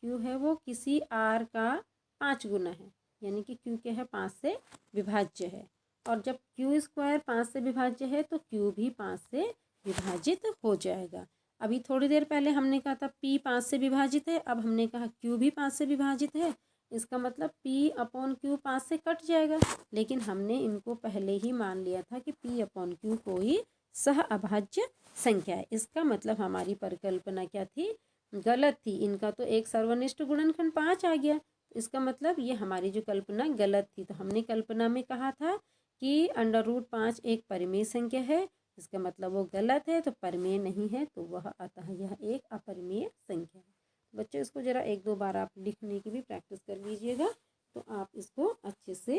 क्यू है वो किसी r का 5 गुना है, यानी कि क्यू क्या है, 5 से विभाज्य है। और जब क्यू स्क्वायर 5 से विभाज्य है तो क्यू भी 5 से विभाजित हो जाएगा। अभी थोड़ी देर पहले हमने कहा था p 5 से विभाजित है, अब हमने कहा q भी 5 से विभाजित है। इसका मतलब p अपॉन q 5 से कट जाएगा, लेकिन हमने इनको पहले ही मान लिया था कि p अपॉन q कोई सह अभाज्य संख्या है। इसका मतलब हमारी परिकल्पना क्या थी, गलत थी। इनका तो एक सर्वनिष्ठ गुणनखंड 5 आ गया, इसका मतलब ये हमारी जो कल्पना गलत थी। तो हमने कल्पना में कहा था कि √5 एक परिमेय संख्या है, इसका मतलब वो गलत है, तो परिमेय नहीं है, तो वह अतः यह एक अपरिमेय संख्या है। बच्चों इसको ज़रा 1-2 बार आप लिखने की भी प्रैक्टिस कर लीजिएगा तो आप इसको अच्छे से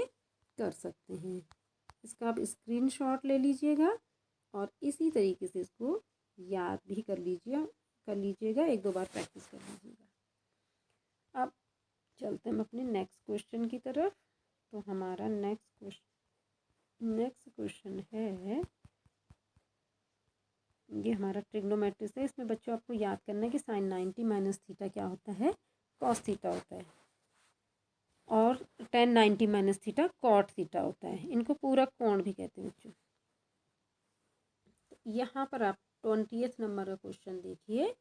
कर सकते हैं। इसका आप स्क्रीनशॉट ले लीजिएगा और इसी तरीके से इसको याद भी कर लीजिएगा 1-2 बार प्रैक्टिस कर लीजिएगा। अब चलते हैं अपने नेक्स्ट क्वेश्चन की तरफ। तो हमारा नेक्स्ट क्वेश्चन है, ये हमारा ट्रिग्नोमेट्रिक्स है। इसमें बच्चों आपको याद करना है कि sin 90 माइनस थीटा क्या होता है, cos थीटा होता है, और tan 90 minus theta cot theta होता है। इनको पूरा कोण भी कहते हैं बच्चों। यहाँ पर आप 20th नंबर का क्वेश्चन देखिए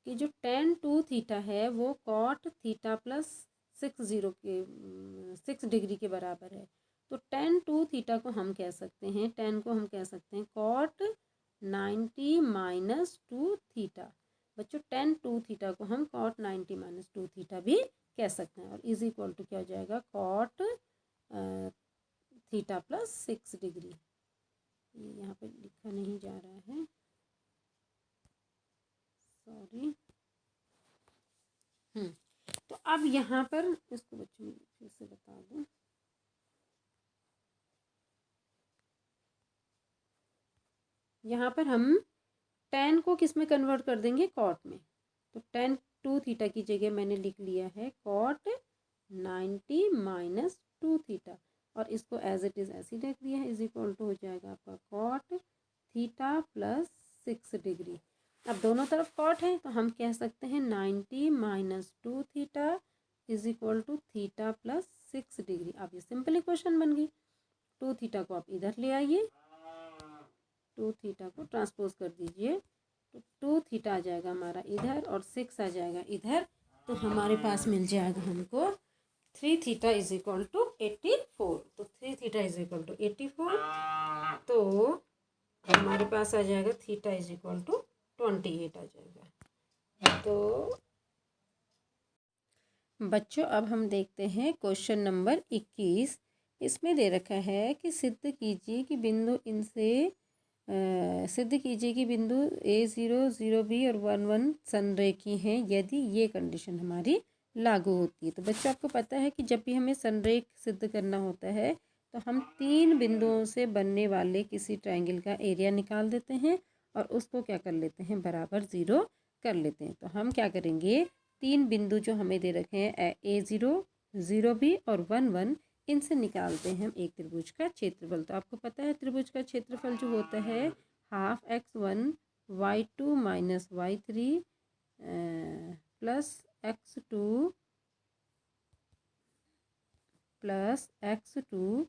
कि जो tan 2 थीटा है वो cot थीटा प्लस 6 डिग्री के बराबर है। तो tan 2 थीटा को हम कह सकते हैं, tan को हम कह सकते हैं cot 90 माइनस 2 थीटा। बच्चों tan 2 थीटा को हम cot 90 माइनस 2 थीटा भी कह सकते हैं, और इज इक्वल टू क्या हो जाएगा, cot थीटा प्लस 6 डिग्री। ये यहाँ पे लिखा नहीं जा रहा है, सॉरी। तो अब यहाँ पर इसको बच्चों फिर से बता दूँ, यहाँ पर हम tan को किस में कन्वर्ट कर देंगे, cot में। तो tan 2 थीटा की जगह मैंने लिख लिया है cot 90 माइनस 2 थीटा, और इसको एज इट इज़ ऐसे ही रख दिया है, इज इक्वल टू हो जाएगा आपका cot थीटा प्लस 6 डिग्री। अब दोनों तरफ cot है तो हम कह सकते हैं 90 minus 2 theta is equal to theta plus 6 degree. अब ये सिंपल इक्वेशन बन गई। 2 थीटा को आप इधर ले आइए, 2 थीटा को ट्रांसपोज कर दीजिए, तो 2 थीटा आ जाएगा हमारा इधर और 6 आ जाएगा इधर, तो हमारे पास मिल जाएगा हमको 3 थीटा इज इक्वल टू 84। तो 3 थीटा इज इक्वल टू 84, तो हमारे पास आ जाएगा थीटा इज इक्वल टू 28 आ जाएगा। तो बच्चों अब हम देखते हैं क्वेश्चन नंबर 21। इसमें दे रखा है कि सिद्ध कीजिए कि बिंदु A0 0B और 1 1 संरेखी हैं यदि ये कंडीशन हमारी लागू होती है। तो बच्चों आपको पता है कि जब भी हमें संरेख सिद्ध करना होता है तो हम 3 बिंदुओं से बनने वाले किसी ट्रायंगल का एरिया निकाल देते हैं और उसको क्या कर लेते हैं, बराबर 0 कर लेते हैं। तो हम क्या करेंगे, 3 बिंदु जो हमें दे रखे हैं A0 0B और 1 1, इनसे निकालते हैं हम एक त्रिभुज का क्षेत्रफल। तो आपको पता है त्रिभुज का क्षेत्रफल जो होता है ½ x1 y2 minus y3 plus x2 plus x2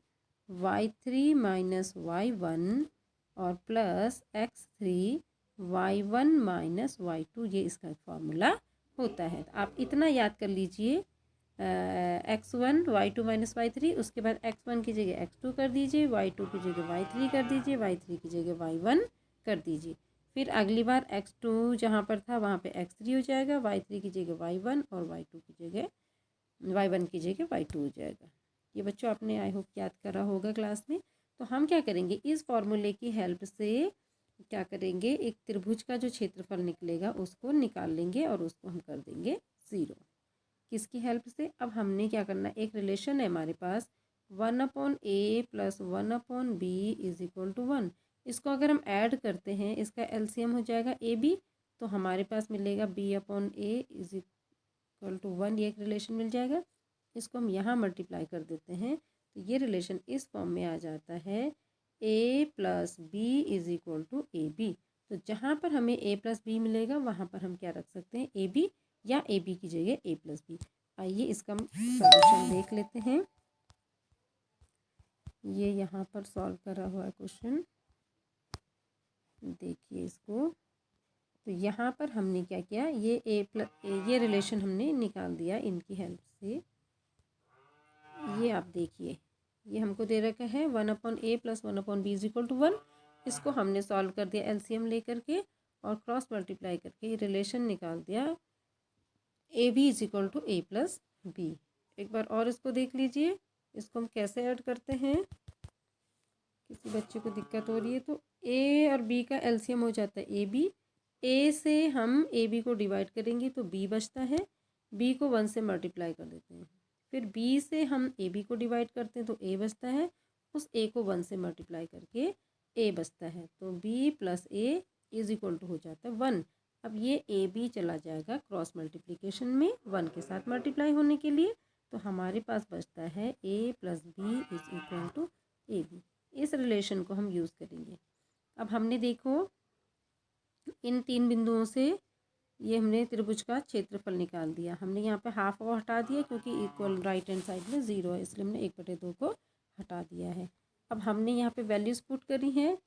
y3 minus y1 और plus x3 y1 minus y2, ये इसका फॉर्मूला होता है। तो आप इतना याद कर लीजिए x1 y2 माइनस y3, उसके बाद x1 की जगह x2 कर दीजिए, y2 की जगह y3 कर दीजिए, y3 की जगह y1 कर दीजिए। फिर अगली बार x2 जहाँ पर था वहाँ पे x3 हो जाएगा, y3 की जगह y1 और y2 की जगह y1 की जगह y2 हो जाएगा। ये बच्चों आपने आई होप याद करा होगा क्लास में। तो हम क्या करेंगे, इस फॉर्मूले की हेल्प से क्या करेंगे, एक त्रिभुज का जो क्षेत्रफल निकलेगा उसको निकाल लेंगे और उसको हम कर देंगे 0। किसकी हेल्प से, अब हमने क्या करना, एक रिलेशन है हमारे पास 1/a + 1/b = 1। इसको अगर हम ऐड करते हैं, इसका एलसीएम हो जाएगा ab, तो हमारे पास मिलेगा b/a = 1। ये एक रिलेशन मिल जाएगा। इसको हम यहाँ मल्टीप्लाई कर देते हैं तो ये रिलेशन इस फॉर्म में आ जाता है a + b = ab। तो जहाँ पर हमें a + b मिलेगा वहाँ पर हम क्या रख सकते हैं, ab, या ab की जगह a + b। आइए इसका सॉल्यूशन देख लेते हैं। ये यहाँ पर सॉल्व करा हुआ है क्वेश्चन, देखिए इसको। तो यहाँ पर हमने क्या किया, ये रिलेशन हमने निकाल दिया इनकी हेल्प से। ये आप देखिए, ये हमको दे रखा है 1/a + 1/b = 1। इसको हमने सॉल्व कर दिया एलसीएम लेकर के और क्रॉस मल्टीप्लाई करके रिलेशन निकाल दिया ab = a + b। एक बार और इसको देख लीजिए, इसको हम कैसे ऐड करते हैं। किसी बच्चे को दिक्कत हो रही है तो a और b का एलसीएम हो जाता है ab। a से हम ab को डिवाइड करेंगे तो b बचता है, b को 1 से मल्टीप्लाई कर देते हैं। फिर b से हम ab को डिवाइड करते हैं तो a बचता है, उस a को 1 से मल्टीप्लाई करके a बचता है, तो b + a = हो जाता है 1। अब ये ab चला जाएगा क्रॉस मल्टीप्लिकेशन में 1 के साथ मल्टीप्लाई होने के लिए, तो हमारे पास बचता है a + b = ab। इस रिलेशन को हम यूज़ करेंगे। अब हमने देखो इन 3 बिंदुओं से ये हमने त्रिभुज का क्षेत्रफल निकाल दिया। हमने यहाँ पे हाफ को हटा दिया क्योंकि इक्वल राइट हैंड साइड में 0 है, इसलिए हमने 1/2 को हटा दिया है। अब हमने यहाँ पे वैल्यूज़ पुट करी हैं।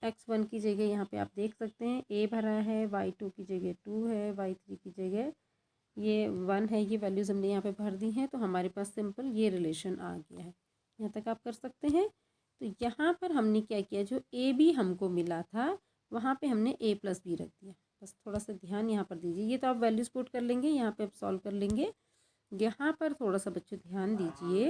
x1 की जगह यहाँ पे आप देख सकते हैं a भरा है, y2 की जगह 2 है, y3 की जगह ये 1 है। ये वैल्यूज़ हमने यहाँ पे भर दी हैं, तो हमारे पास सिंपल ये रिलेशन आ गया है। यहाँ तक आप कर सकते हैं। तो यहाँ पर हमने क्या किया, जो ए बी हमको मिला था वहाँ पे हमने a + b रख दिया। बस थोड़ा सा ध्यान यहाँ पर दीजिए, ये तो आप वैल्यूज पुट कर लेंगे, यहाँ पे आप सॉल्व कर लेंगे। यहाँ पर थोड़ा सा बच्चों ध्यान दीजिए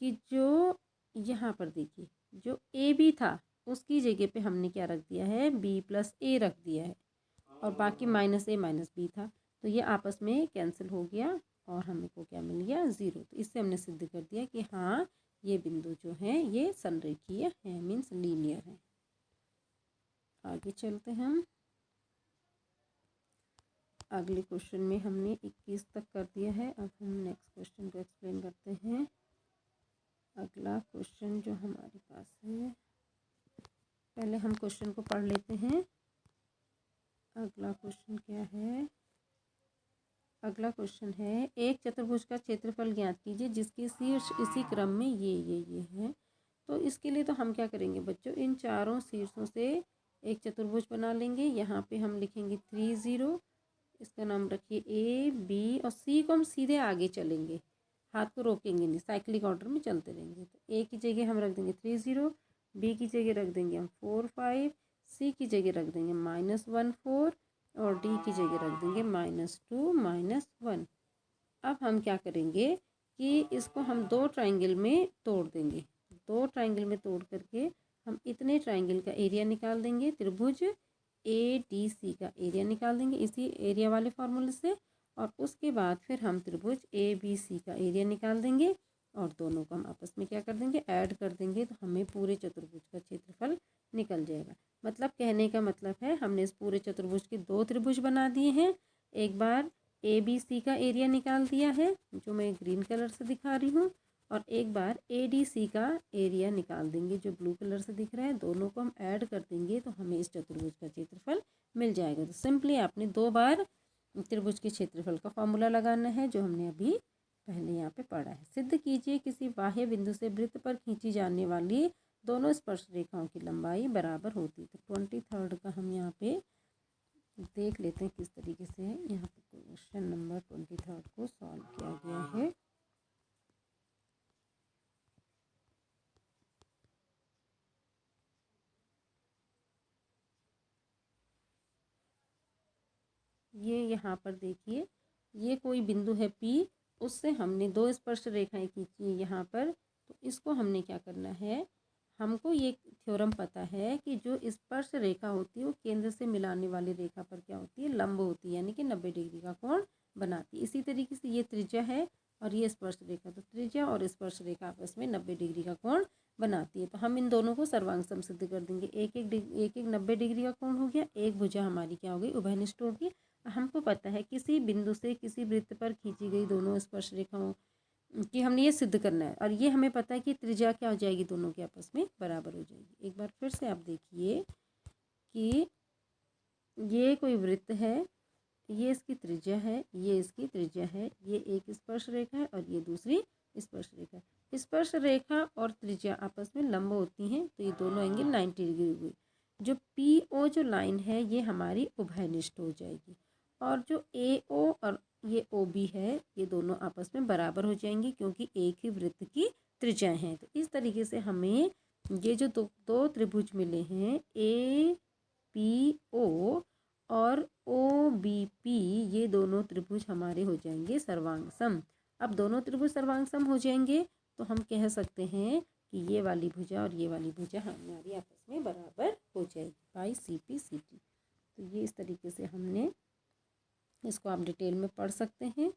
कि जो यहाँ पर देखिए जो ए बी था उसकी जगह पे हमने क्या रख दिया है, b + a रख दिया है, और बाकी -a - b था, तो ये आपस में कैंसिल हो गया और हमको क्या मिल गया, 0। तो इससे हमने सिद्ध कर दिया कि हाँ ये बिंदु जो हैं ये संरेखीय है, मीन्स लीनियर है। आगे चलते हैं हम। अगले क्वेश्चन में हमने 21 तक कर दिया है। अब हम नेक्स्ट क्वेश्चन को एक्सप्लेन करते हैं। अगला क्वेश्चन जो हमारे पास है, पहले हम क्वेश्चन को पढ़ लेते हैं। अगला क्वेश्चन क्या है, अगला क्वेश्चन है एक चतुर्भुज का क्षेत्रफल ज्ञात कीजिए जिसके शीर्ष इसी क्रम में ये है। तो इसके लिए तो हम क्या करेंगे बच्चों, इन चारों शीर्षों से एक चतुर्भुज बना लेंगे। यहाँ पे हम लिखेंगे 3 0, इसका नाम रखिए ए बी, और सी को हम सीधे आगे चलेंगे, हाथ को रोकेंगे नहीं, साइक्लिक ऑर्डर में चलते रहेंगे। तो ए की जगह हम रख देंगे 3 0, बी की जगह रख देंगे हम 4 5, सी की जगह रख देंगे -1 4, और डी की जगह रख देंगे -2 -1। अब हम क्या करेंगे कि इसको हम 2 ट्राइंगल में तोड़ देंगे। 2 ट्राइंगल में तोड़ करके हम इतने ट्राइंगल का एरिया निकाल देंगे, त्रिभुज ADC का एरिया निकाल देंगे इसी एरिया वाले फार्मूले से, और उसके बाद फिर हम त्रिभुज ABC का एरिया निकाल देंगे और दोनों को हम आपस में क्या कर देंगे, ऐड कर देंगे, तो हमें पूरे चतुर्भुज का क्षेत्रफल निकल जाएगा। मतलब कहने का मतलब है हमने इस पूरे चतुर्भुज के 2 त्रिभुज बना दिए हैं। एक बार ABC का एरिया निकाल दिया है जो मैं ग्रीन कलर से दिखा रही हूँ, और एक बार ADC का एरिया निकाल देंगे जो ब्लू कलर से दिख रहा है। दोनों को हम ऐड कर देंगे तो हमें इस चतुर्भुज का क्षेत्रफल मिल जाएगा। तो सिंपली आपने 2 बार त्रिभुज के क्षेत्रफल का फॉर्मूला लगाना है जो हमने अभी पहले यहाँ पे पढ़ा है। सिद्ध कीजिए किसी बाह्य बिंदु से वृत्त पर खींची जाने वाली दोनों स्पर्श रेखाओं की लंबाई बराबर होती। तो 23 का हम यहाँ पे देख लेते हैं किस तरीके से यहाँ पे क्वेश्चन नंबर 23 को सॉल्व किया गया है। ये यहाँ पर देखिए, ये कोई बिंदु है P, उससे हमने दो स्पर्श रेखाएं खींची है यहाँ पर। तो इसको हमने क्या करना है, हमको ये थ्योरम पता है कि जो स्पर्श रेखा होती है वो केंद्र से मिलाने वाली रेखा पर क्या होती है, लंब होती है, यानी कि 90 डिग्री का कोण बनाती है। इसी तरीके से ये त्रिज्या है और ये स्पर्श रेखा, तो त्रिज्या और स्पर्श रेखा आपस में 90 डिग्री का कोण बनाती है। तो हम इन दोनों को सर्वांग समसिद्ध कर देंगे। एक एक 90 डिग्री का कोण हो गया, एक भुजा हमारी क्या हो गई, उभयनिष्ठ होगी। हमको पता है किसी बिंदु से किसी वृत्त पर खींची गई दोनों स्पर्श रेखाओं कि हमने ये सिद्ध करना है, और ये हमें पता है कि त्रिज्या क्या हो जाएगी, दोनों के आपस में बराबर हो जाएगी। एक बार फिर से आप देखिए कि ये कोई वृत्त है, ये इसकी त्रिज्या है, ये इसकी त्रिज्या है, ये एक स्पर्श रेखा है और ये दूसरी स्पर्श रेखा है। स्पर्श रेखा और त्रिज्या आपस में लंब होती हैं, तो ये दोनों एंगल 90 डिग्री हुई। जो PO जो लाइन है ये हमारी उभयनिष्ठ हो जाएगी, और जो AO और ये OB है ये दोनों आपस में बराबर हो जाएंगी, क्योंकि एक ही वृत्त की त्रिज्याएं हैं। तो इस तरीके से हमें ये जो दो त्रिभुज मिले हैं APO और OBP, ये दोनों त्रिभुज हमारे हो जाएंगे सर्वांग सम। अब दोनों त्रिभुज सर्वांग सम हो जाएंगे तो हम कह सकते हैं कि ये वाली भुजा और ये वाली भुजा हमारी आपस में बराबर हो जाएगी बाई CP/CT। तो ये इस तरीके से हमने इसको आप डिटेल में पढ़ सकते हैं।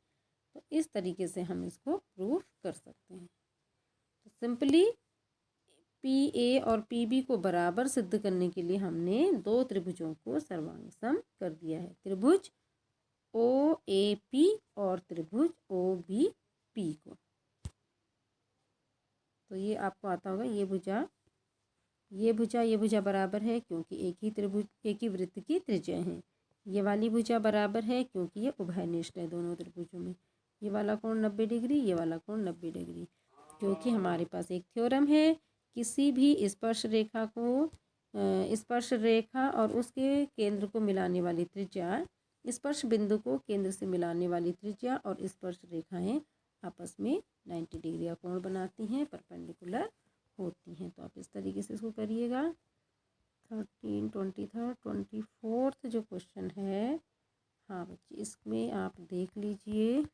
तो इस तरीके से हम इसको प्रूफ कर सकते हैं। तो सिंपली PA और PB को बराबर सिद्ध करने के लिए हमने दो त्रिभुजों को सर्वांग सम कर दिया है, त्रिभुज OAP और त्रिभुज OBP को। तो ये आपको आता होगा, ये भुजा बराबर है क्योंकि एक ही त्रिभुज एक ही वृत्त की त्रिज्या है। ये वाली भुजा बराबर है क्योंकि ये उभयनिष्ठ है दोनों त्रिभुजों में। ये वाला कोण 90 डिग्री, ये वाला कोण 90 डिग्री, क्योंकि हमारे पास एक थ्योरम है, किसी भी स्पर्श रेखा और उसके केंद्र को मिलाने वाली त्रिज्या, स्पर्श बिंदु को केंद्र से मिलाने वाली त्रिज्या और स्पर्श रेखाएं आपस में 90 डिग्री का कोण बनाती हैं, परपेंडिकुलर होती हैं। तो आप इस तरीके से इसको करिएगा। 13, 23, 24 जो क्वेश्चन है, हाँ बच्चे इसमें आप देख लीजिए।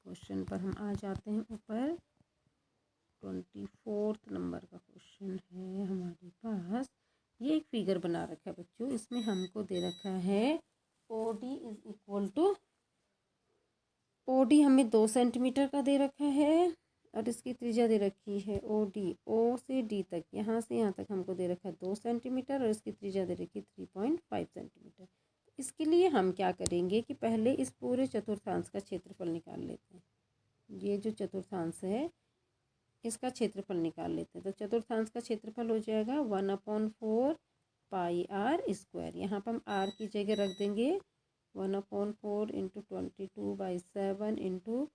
क्वेश्चन पर हम आ जाते हैं ऊपर। 24 नंबर का क्वेश्चन है हमारे पास। ये एक फिगर बना रखा है बच्चों, इसमें हमको दे रखा है OD is equal to, OD हमें 2 सेंटीमीटर का दे रखा है और इसकी त्रिज्या दे रखी है OD, O से D तक, यहाँ से यहाँ तक हमको दे रखा है 2 सेंटीमीटर और इसकी त्रिज्या दे रखी है 3.5 सेंटीमीटर। इसके लिए हम क्या करेंगे कि पहले इस पूरे चतुर्थांश का क्षेत्रफल निकाल लेते हैं। ये जो चतुर्थांश है इसका क्षेत्रफल निकाल लेते हैं। तो चतुर्थांश का क्षेत्रफल हो जाएगा 1/4 πr²। यहाँ पर हम r की जगह रख देंगे 1/4 इंटू 22/7 इंटू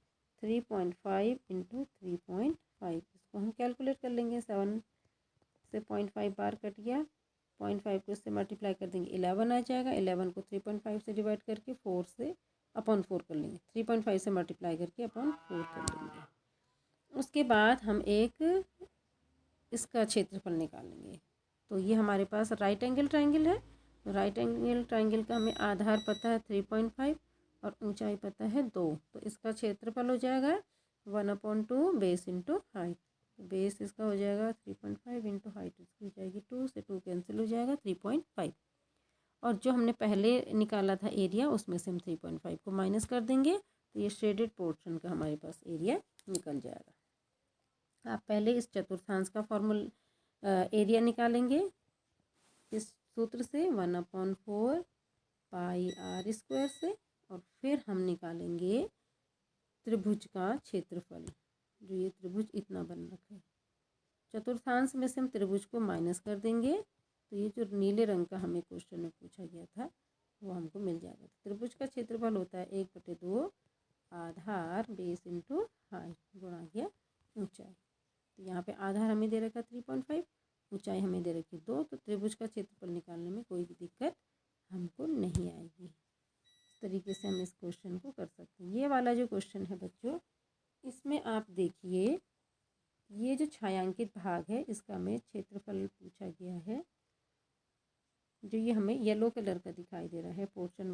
3.5 इंटू 3.5। इसको हम कैलकुलेट कर लेंगे। 7 से 0.5 बार कट गया, 0.5 को इससे मल्टीप्लाई कर देंगे 11 आ जाएगा। 11 को 3.5 से डिवाइड करके 4 से अपॉन 4 कर लेंगे, 3.5 से मल्टीप्लाई करके अपॉन 4 कर लेंगे। उसके बाद हम एक इसका क्षेत्रफल निकालेंगे। तो ये हमारे पास राइट एंगल ट्रायंगल है। राइट एंगल ट्रायंगल का हमें आधार पता है 3.5 और ऊंचाई पता है 2। तो इसका क्षेत्रफल हो जाएगा 1/2 बेस इंटू हाइट। बेस इसका हो जाएगा 3.5 इंटू हाइट इसकी हो जाएगी 2, से 2 कैंसिल हो जाएगा 3.5। और जो हमने पहले निकाला था एरिया, उसमें से हम 3.5 को माइनस कर देंगे, तो ये शेडेड पोर्शन का हमारे पास एरिया निकल जाएगा। आप पहले इस चतुर्थांश का एरिया निकालेंगे इस सूत्र से 1/4 πr² से, और फिर हम निकालेंगे त्रिभुज का क्षेत्रफल। जो ये त्रिभुज इतना बन रखा है, चतुर्थांश में से हम त्रिभुज को माइनस कर देंगे, तो ये जो नीले रंग का हमें क्वेश्चन में पूछा गया था वो हमको मिल जाएगा। त्रिभुज का क्षेत्रफल होता है 1/2 आधार बेस इंटू हाइट गुणा गया ऊंचाई। तो यहाँ पे आधार हमें दे रखा 3.5, ऊंचाई हमें दे रखी 2। तो त्रिभुज का क्षेत्रफल निकालने में कोई भी दिक्कत हमको नहीं आएगी। इस तरीके से हम इस क्वेश्चन को कर सकते हैं। ये वाला जो क्वेश्चन है बच्चों, इसमें आप देखिए ये जो छायांकित भाग है इसका हमें क्षेत्रफल पूछा गया है। जो ये हमें येलो कलर का दिखाई दे रहा है, पोर्शन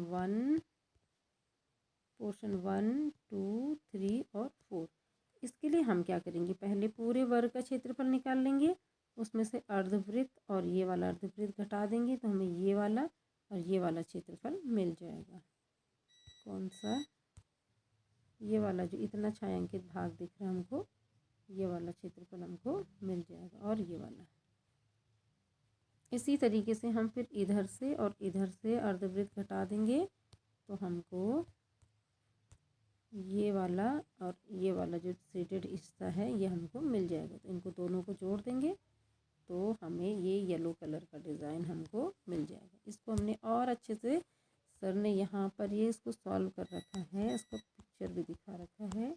1, 2, 3 और 4। इसके लिए हम क्या करेंगे, पहले पूरे वर्ग का क्षेत्रफल निकाल लेंगे, उसमें से अर्धवृत्त और ये वाला अर्धवृत्त घटा देंगे तो हमें ये वाला और ये वाला क्षेत्रफल मिल जाएगा। कौन सा, ये वाला जो इतना छायांकित भाग दिख रहा है हमको, ये वाला क्षेत्रफल हमको मिल जाएगा, और ये वाला। इसी तरीके से हम फिर इधर से और इधर से अर्धवृत्त घटा देंगे तो हमको ये वाला और ये वाला जो शेडेड हिस्सा है ये हमको मिल जाएगा। तो इनको दोनों को जोड़ देंगे तो हमें ये येलो कलर का डिज़ाइन हमको मिल जाएगा। इसको हमने और अच्छे से, सर ने यहाँ पर ये इसको सॉल्व कर रखा है, इसको पिक्चर भी दिखा रखा है,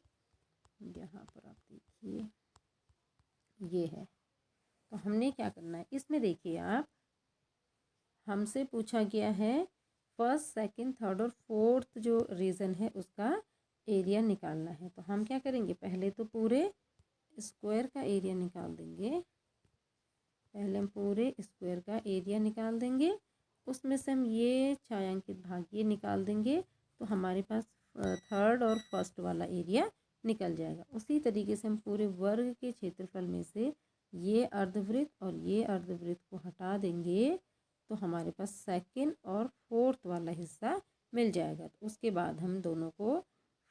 यहाँ पर आप देखिए ये है। तो हमने क्या करना है, इसमें देखिए आप, हमसे पूछा गया है फर्स्ट, सेकंड, थर्ड और फोर्थ जो रीज़न है उसका एरिया निकालना है। तो हम क्या करेंगे, पहले तो पूरे स्क्वायर का एरिया निकाल देंगे। पहले हम पूरे स्क्वायर का एरिया निकाल देंगे, उसमें से हम ये छायांकित भाग ये निकाल देंगे तो हमारे पास थर्ड और फर्स्ट वाला एरिया निकल जाएगा। उसी तरीके से हम पूरे वर्ग के क्षेत्रफल में से ये अर्धवृत्त और ये अर्धवृत्त को हटा देंगे तो हमारे पास सेकंड और फोर्थ वाला हिस्सा मिल जाएगा। तो उसके बाद हम दोनों को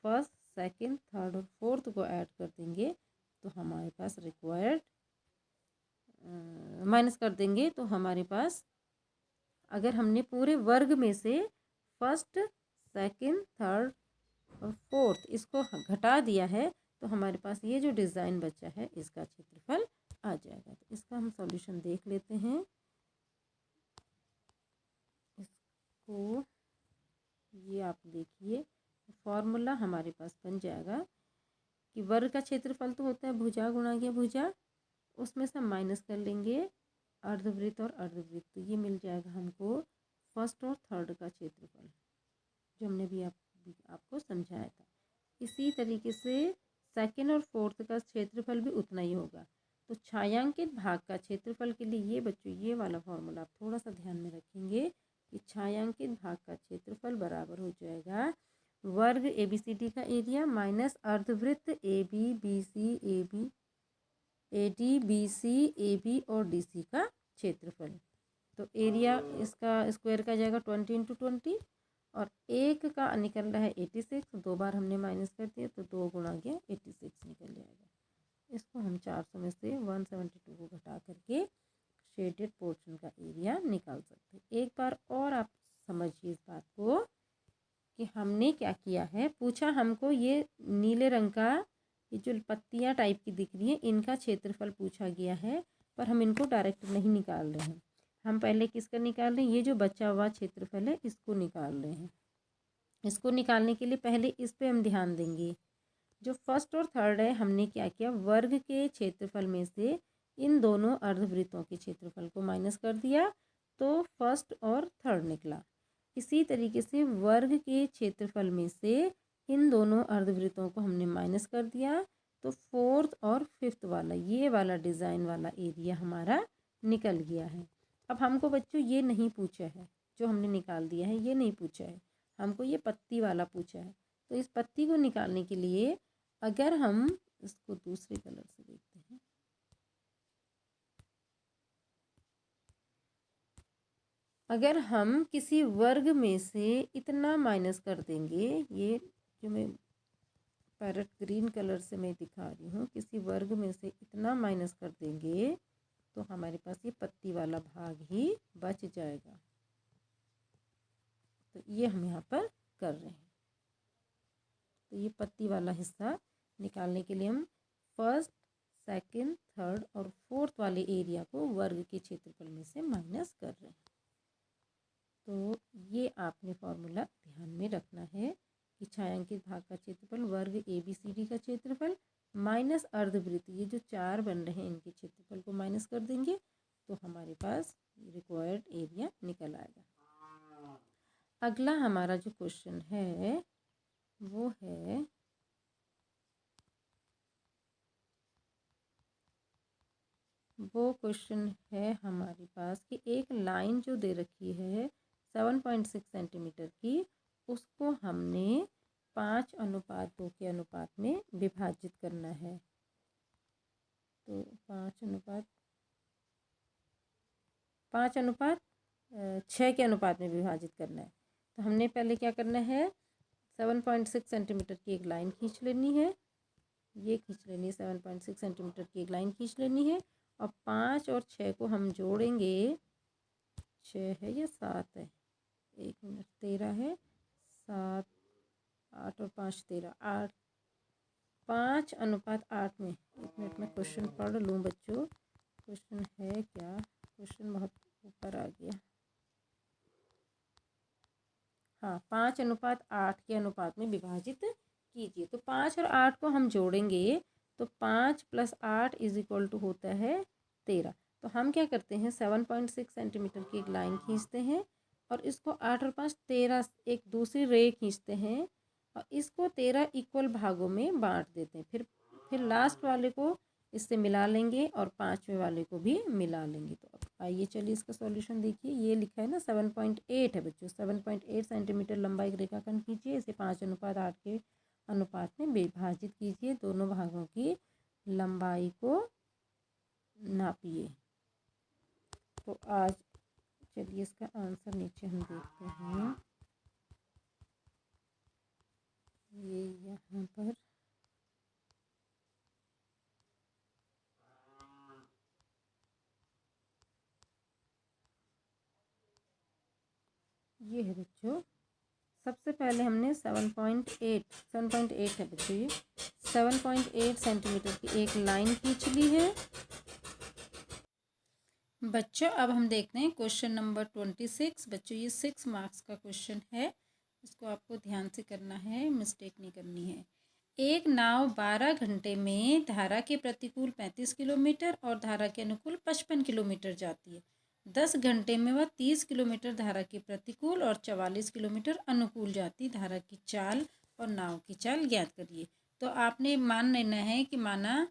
फर्स्ट, सेकंड, थर्ड और फोर्थ को ऐड कर देंगे तो हमारे पास रिक्वायर्ड माइनस कर देंगे तो हमारे पास, अगर हमने पूरे वर्ग में से फर्स्ट, सेकंड, थर्ड और फोर्थ इसको घटा दिया है तो हमारे पास ये जो डिज़ाइन बचा है इसका क्षेत्रफल आ जाएगा। तो इसका हम सॉल्यूशन देख लेते हैं। इसको ये आप देखिए, फॉर्मूला हमारे पास बन जाएगा कि वर्ग का क्षेत्रफल तो होता है भुजा गुणा के भुजा, उसमें से हम माइनस कर लेंगे अर्धवृत्त और अर्धवृत्त, तो ये मिल जाएगा हमको फर्स्ट और थर्ड का क्षेत्रफल, जो हमने भी आपको समझाया था। इसी तरीके से सेकंड और फोर्थ का क्षेत्रफल भी उतना ही होगा। तो छायांकित भाग का क्षेत्रफल के लिए ये बच्चों ये वाला फॉर्मूला आप थोड़ा सा ध्यान में रखेंगे कि छायांकित भाग का क्षेत्रफल बराबर हो जाएगा वर्ग ABCD का एरिया माइनस अर्धवृत्त AD BC और DC का क्षेत्रफल। तो एरिया इसका स्क्वायर का जाएगा 20 × 20 और एक का निकल रहा है 86, दो बार हमने माइनस कर दिया तो 2 गुणा गया 86 निकल जाएगा। इसको हम 400 में से 172 को घटा करके शेडेड पोर्शन का एरिया निकाल सकते हैं। एक बार और आप समझिए इस बात को कि हमने क्या किया है, पूछा हमको ये नीले रंग का ये जो पत्तियाँ टाइप की दिख रही हैं इनका क्षेत्रफल पूछा गया है, पर हम इनको डायरेक्ट नहीं निकाल रहे हैं। हम पहले किसका निकाल रहे हैं, ये जो बचा हुआ क्षेत्रफल है इसको निकाल रहे हैं। इसको निकालने के लिए पहले इस पे हम ध्यान देंगे। जो फर्स्ट और थर्ड है हमने क्या किया, वर्ग के क्षेत्रफल में से इन दोनों अर्धवृत्तों के क्षेत्रफल को माइनस कर दिया तो फर्स्ट और थर्ड निकला। इसी तरीके से वर्ग के क्षेत्रफल में से इन दोनों अर्धवृत्तों को हमने माइनस कर दिया तो फोर्थ और फिफ्थ वाला ये वाला डिज़ाइन वाला एरिया हमारा निकल गया है। अब हमको बच्चों ये नहीं पूछा है, जो हमने निकाल दिया है ये नहीं पूछा है, हमको ये पत्ती वाला पूछा है। तो इस पत्ती को निकालने के लिए अगर हम इसको दूसरे कलर से देखते हैं, अगर हम किसी वर्ग में से इतना माइनस कर देंगे, ये जो मैं पैरेट ग्रीन कलर से मैं दिखा रही हूँ, किसी वर्ग में से इतना माइनस कर देंगे तो हमारे पास ये पत्ती वाला भाग ही बच जाएगा। तो ये हम यहाँ पर कर रहे हैं। तो ये पत्ती वाला हिस्सा निकालने के लिए हम फर्स्ट, सेकंड, थर्ड और फोर्थ वाले एरिया को वर्ग के क्षेत्रफल में से माइनस कर रहे हैं। तो ये आपने फॉर्मूला ध्यान में रखना है कि छायांकित भाग का क्षेत्रफल वर्ग ABCD का क्षेत्रफल माइनस अर्धवृत्त, ये जो 4 बन रहे हैं इनके क्षेत्रफल को माइनस कर देंगे तो हमारे पास रिक्वायर्ड एरिया निकल आएगा। अगला हमारा जो क्वेश्चन है वो है
वो क्वेश्चन है हमारे पास कि एक लाइन जो दे रखी है 7.6 सेंटीमीटर की, उसको हमने 5:2 के अनुपात में विभाजित करना है। तो 5:6 के अनुपात में विभाजित करना है। तो हमने पहले क्या करना है, 7.6 सेंटीमीटर की एक लाइन खींच लेनी है, ये खींच लेनी है, 7.6 सेंटीमीटर की एक लाइन खींच लेनी है। और 5 और 6 को हम जोड़ेंगे, 6 है या 7 है, 1 मिनट, 13 है, 7, 8 और 5 13, 8, 5:8 में। 1 मिनट में क्वेश्चन पढ़ लूँ बच्चों, क्वेश्चन है क्या, क्वेश्चन बहुत ऊपर आ गया। हाँ, 5:8 के अनुपात में विभाजित कीजिए। तो 5 और 8 को हम जोड़ेंगे तो 5 + 8 = होता है 13। तो हम क्या करते हैं, 7.6 सेंटीमीटर की एक लाइन खींचते हैं और इसको 8 और 5 13 एक दूसरी रे खींचते हैं और इसको 13 इक्वल भागों में बांट देते हैं। फिर लास्ट वाले को इससे मिला लेंगे और 5वें वाले को भी मिला लेंगे। तो अब आइए चलिए इसका सॉल्यूशन देखिए। ये लिखा है ना 7.8 है बच्चों, 7.8 सेंटीमीटर लंबा एक रेखाखंड कीजिए, इसे 5:8 के अनुपात में विभाजित कीजिए, दोनों भागों की लंबाई को नापिए। तो आज चलिए इसका आंसर नीचे हम देखते हैं। ये यहाँ पर ये है बच्चों, सबसे पहले हमने 7.8 है बच्चों, ये 7.8 सेंटीमीटर की एक लाइन खींच ली है। बच्चों अब हम देखते हैं क्वेश्चन नंबर 26। बच्चों ये 6 मार्क्स का क्वेश्चन है, इसको आपको ध्यान से करना है, मिस्टेक नहीं करनी है। एक नाव 12 घंटे में धारा के प्रतिकूल 35 किलोमीटर और धारा के अनुकूल 55 किलोमीटर जाती है। 10 घंटे में वह 30 किलोमीटर धारा के प्रतिकूल और 44 किलोमीटर अनुकूल जाती। धारा की चाल और नाव की चाल ज्ञात करिए। तो आपने मान लेना है कि माना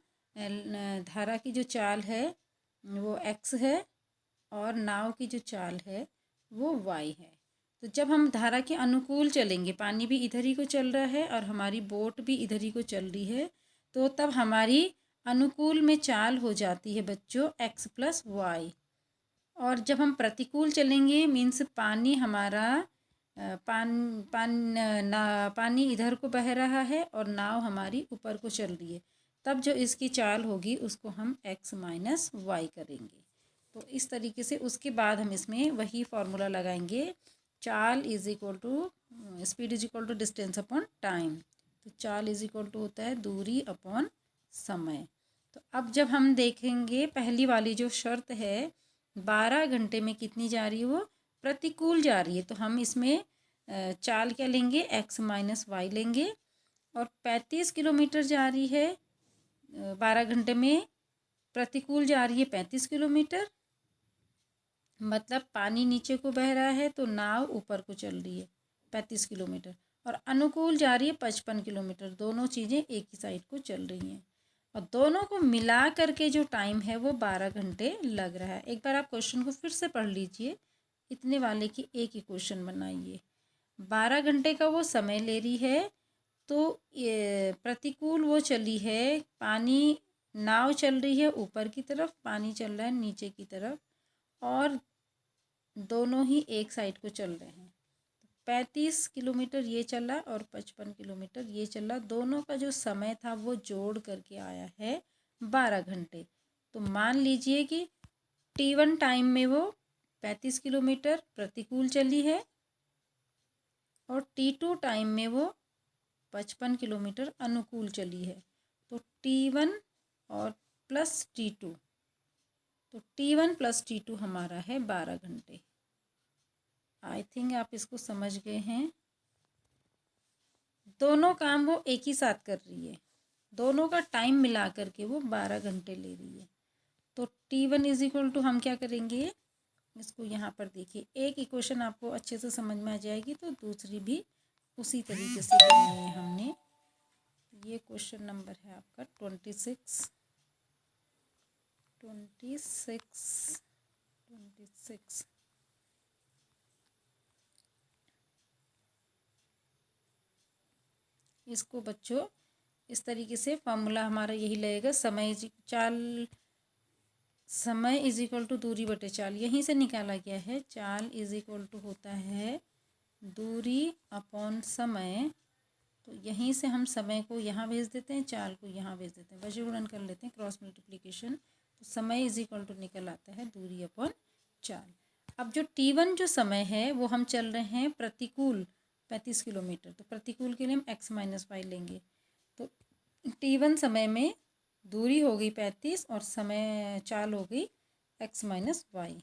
धारा की जो चाल है वो x है और नाव की जो चाल है वो y है। तो जब हम धारा के अनुकूल चलेंगे, पानी भी इधर ही को चल रहा है और हमारी बोट भी इधर ही को चल रही है, तो तब हमारी अनुकूल में चाल हो जाती है बच्चों x + y। और जब हम प्रतिकूल चलेंगे मीन्स पानी हमारा पानी इधर को बह रहा है और नाव हमारी ऊपर को चल रही है, तब जो इसकी चाल होगी उसको हम x - y करेंगे। तो इस तरीके से उसके बाद हम इसमें वही फार्मूला लगाएंगे, चाल स्पीड = डिस्टेंस अपॉन टाइम। तो चाल होता है दूरी अपॉन समय। तो अब जब हम देखेंगे पहली वाली जो शर्त है 12 घंटे में कितनी जा रही है, वो प्रतिकूल जा रही है, तो हम इसमें चाल क्या लेंगे, x - y लेंगे। और 35 किलोमीटर जा रही है 12 घंटे में, प्रतिकूल जा रही है 35 किलोमीटर, मतलब पानी नीचे को बह रहा है तो नाव ऊपर को चल रही है 35 किलोमीटर, और अनुकूल जा रही है 55 किलोमीटर। दोनों चीज़ें एक ही साइड को चल रही हैं और दोनों को मिला करके जो टाइम है वो 12 घंटे लग रहा है। एक बार आप क्वेश्चन को फिर से पढ़ लीजिए, इतने वाले की एक ही क्वेश्चन बनाइए। 12 घंटे का वो समय ले रही है, तो ये प्रतिकूल वो चली है, पानी नाव चल रही है ऊपर की तरफ, पानी चल रहा है नीचे की तरफ, और दोनों ही एक साइड को चल रहे हैं। 35 किलोमीटर ये चला और 55 किलोमीटर ये चला, दोनों का जो समय था वो जोड़ करके आया है 12 घंटे। तो मान लीजिए कि T1 टाइम में वो 35 किलोमीटर प्रतिकूल चली है और T2 टाइम में वो 55 किलोमीटर अनुकूल चली है। तो T1 और प्लस T2, तो T1 + T2 हमारा है 12 घंटे। आई थिंक आप इसको समझ गए हैं। दोनों काम वो एक ही साथ कर रही है, दोनों का टाइम मिला करके वो 12 घंटे ले रही है। तो T1 = हम क्या करेंगे, इसको यहाँ पर देखिए, एक इक्वेशन आपको अच्छे से समझ में आ जाएगी तो दूसरी भी उसी तरीके से करनी है हमने। ये क्वेश्चन नंबर है आपका 26। 26 इसको बच्चों इस तरीके से फॉर्मूला हमारा यही लगेगा, समय इज इक्वल टू दूरी बटे चाल, यहीं से निकाला गया है। चाल इज इक्वल टू होता है दूरी अपॉन समय, तो यहीं से हम समय को यहाँ भेज देते हैं, चाल को यहाँ भेज देते हैं, वजह गुणन कर लेते हैं, क्रॉस मल्टीप्लिकेशन, तो समय इज इक्वल टू निकल आता है दूरी अपॉन चाल। अब जो T1 जो समय है वो हम चल रहे हैं प्रतिकूल 35 किलोमीटर, तो प्रतिकूल के लिए हम x-y लेंगे। तो T1 समय में दूरी हो गई 35 और समय चाल हो गई x-y।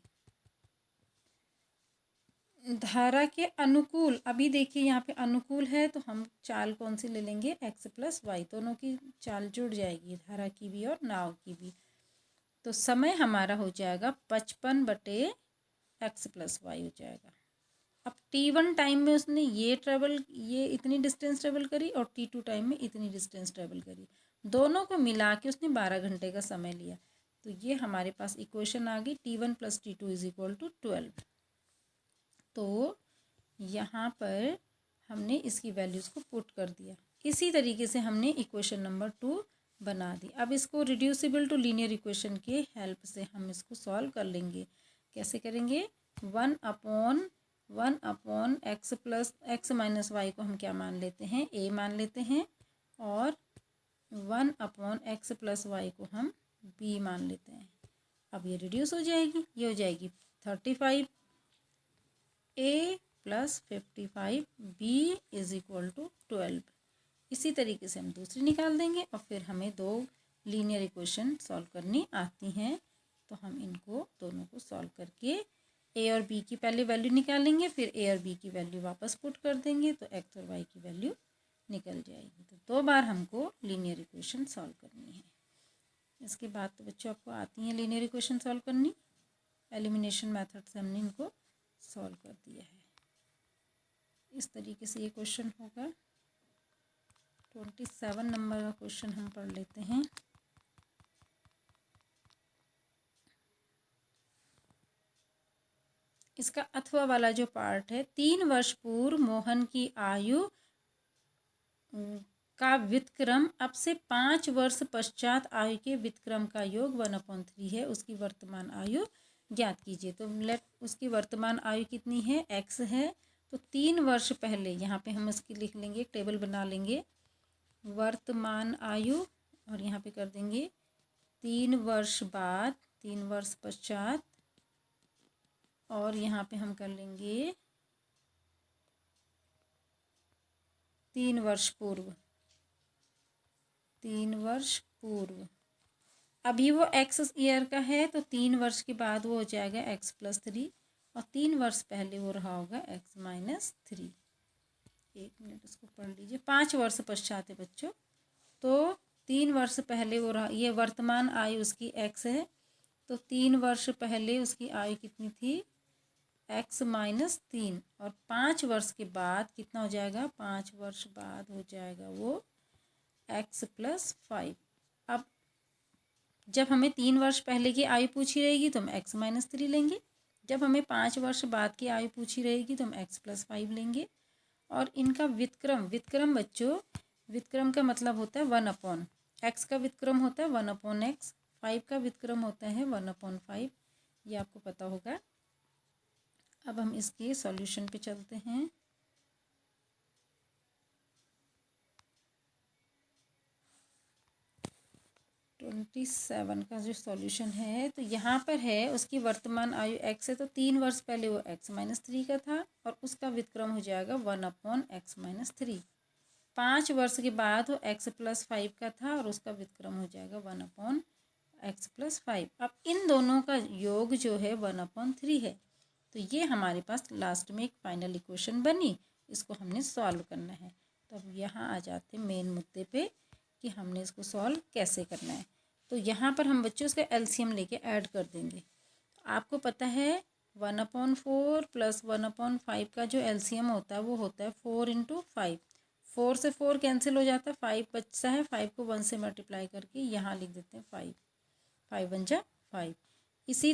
धारा के अनुकूल, अभी देखिए यहाँ पे अनुकूल है तो हम चाल कौन सी ले लेंगे, x+y, दोनों की चाल जुड़ जाएगी, धारा की भी और नाव की भी। तो समय हमारा हो जाएगा 55/x+y हो जाएगा। अब T1 टाइम में उसने ये इतनी डिस्टेंस ट्रेवल करी और T2 टाइम में इतनी डिस्टेंस ट्रेवल करी, दोनों को मिला के उसने 12 घंटे का समय लिया। तो ये हमारे पास इक्वेशन आ गई T1 + T2 is equal to 12। तो यहाँ पर हमने इसकी वैल्यूज़ को पुट कर दिया। इसी तरीके से हमने इक्वेशन नंबर 2 बना दी। अब इसको रिड्यूसिबल टू लीनियर इक्वेशन के हेल्प से हम इसको सॉल्व कर लेंगे। कैसे करेंगे, 1/(1) x+x-y को हम क्या मान लेते हैं, a मान लेते हैं, और 1/x+y को हम b मान लेते हैं। अब ये रिड्यूस हो जाएगी, ये हो जाएगी 35a + 55b is equal to 12। इसी तरीके से हम दूसरी निकाल देंगे और फिर हमें 2 लीनियर इक्वेशन सॉल्व करनी आती हैं, तो हम इनको दोनों को सॉल्व करके a और b की पहले वैल्यू निकालेंगे, फिर a और b की वैल्यू वापस पुट कर देंगे, तो x और y की वैल्यू निकल जाएगी। तो 2 बार हमको लीनियर इक्वेशन सॉल्व करनी है। इसके बाद तो बच्चों आपको आती हैं लीनियर इक्वेशन सॉल्व करनी, एलिमिनेशन मेथड से हमने इनको सॉल्व कर दिया है। इस तरीके से ये क्वेश्चन होगा। 27 नंबर का क्वेश्चन हम पढ़ लेते हैं। इसका अथवा वाला जो पार्ट है, 3 वर्ष पूर्व मोहन की आयु का व्युत्क्रम अब से 5 वर्ष पश्चात आयु के व्युत्क्रम का योग 1/3 है, उसकी वर्तमान आयु ज्ञात कीजिए। तो उसकी वर्तमान आयु कितनी है, x है, तो 3 वर्ष पहले, यहाँ पे हम इसकी लिख लेंगे, एक टेबल बना लेंगे, वर्तमान आयु, और यहाँ पे कर देंगे 3 वर्ष बाद, 3 वर्ष पश्चात, और यहाँ पे हम कर लेंगे 3 वर्ष पूर्व, 3 वर्ष पूर्व। अभी वो x ईयर का है, तो 3 वर्ष के बाद वो हो जाएगा x+3, और 3 वर्ष पहले वो रहा होगा x-3। 1 मिनट इसको पढ़ लीजिए। 5 वर्ष पश्चात है बच्चों, तो 3 वर्ष पहले वो रहा, ये वर्तमान आयु उसकी x है, तो 3 वर्ष पहले उसकी आयु कितनी थी, x-3, और 5 वर्ष के बाद कितना हो जाएगा, 5 वर्ष बाद हो जाएगा वो x+5। अब जब हमें 3 वर्ष पहले की आयु पूछी रहेगी तो हम x-3 लेंगे, जब हमें 5 वर्ष बाद की आयु पूछी रहेगी तो हम x+5 लेंगे। और इनका व्युत्क्रम बच्चों, व्युत्क्रम का मतलब होता है 1/x का व्युत्क्रम होता है 1/x, 5 का व्युत्क्रम होता है 1/5, ये आपको पता होगा। अब हम इसके सॉल्यूशन पे चलते हैं। तो 27 का जो सॉल्यूशन है, तो यहाँ पर है उसकी वर्तमान आयु x है, तो 3 वर्ष पहले वो x-3 का था, और उसका व्युत्क्रम हो जाएगा 1/x-3। 5 वर्ष के बाद वो x+5 का था, और उसका व्युत्क्रम हो जाएगा 1/x+5। अब इन दोनों का योग जो है 1/3 है, तो ये हमारे पास लास्ट में एक फाइनल इक्वेशन बनी, इसको हमने सॉल्व करना है। तो अब यहाँ आ जाते हैं मेन मुद्दे पे कि हमने इसको सॉल्व कैसे करना है। तो यहाँ पर हम बच्चों उसका एलसीएम लेके ऐड कर देंगे। तो आपको पता है 1/4 + 1/5 का जो एलसीएम होता है वो होता है 4 × 5। 4 से 4 कैंसिल हो जाता है, 5 बचता है, 5 को 1 से मल्टीप्लाई करके यहाँ लिख देते हैं 5, 5 × 5 5। इसी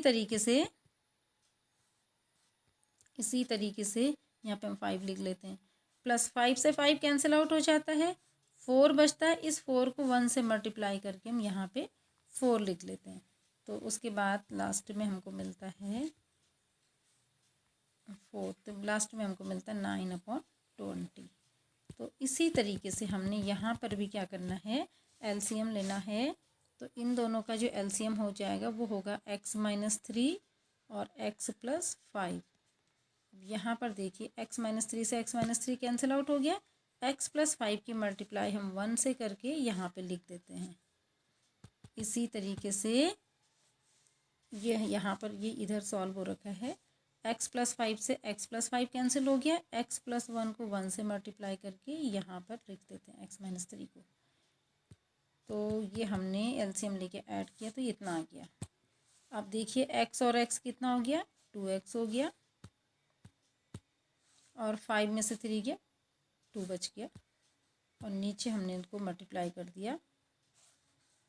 तरीके से यहाँ पे हम 5 लिख लेते हैं। +5 से 5 कैंसिल आउट हो जाता है, 4 बचता है। इस 4 को 1 से मल्टीप्लाई करके हम यहाँ पे 4 लिख लेते हैं। तो उसके बाद लास्ट में हमको मिलता है 9/20। तो इसी तरीके से हमने यहाँ पर भी क्या करना है, एलसीएम लेना है। तो इन दोनों का जो एलसीएम हो जाएगा वो होगा x-3 और x + 5। यहाँ पर देखिए x-3 से x-3 कैंसिल आउट हो गया। x + 5 की मल्टीप्लाई हम 1 से करके यहाँ पे लिख देते हैं। इसी तरीके से ये यहाँ पर ये इधर सॉल्व हो रखा है। x + 5 से x + 5 कैंसिल हो गया। x + 1 को 1 से मल्टीप्लाई करके यहाँ पर लिख देते हैं x-3 को। तो ये हमने एलसीएम लेके ऐड किया तो ये इतना आ गया। अब देखिए x और x कितना हो गया, 2x हो गया, और 5 में से 3 गया, 2 बच गया, और नीचे हमने इनको मल्टीप्लाई कर दिया।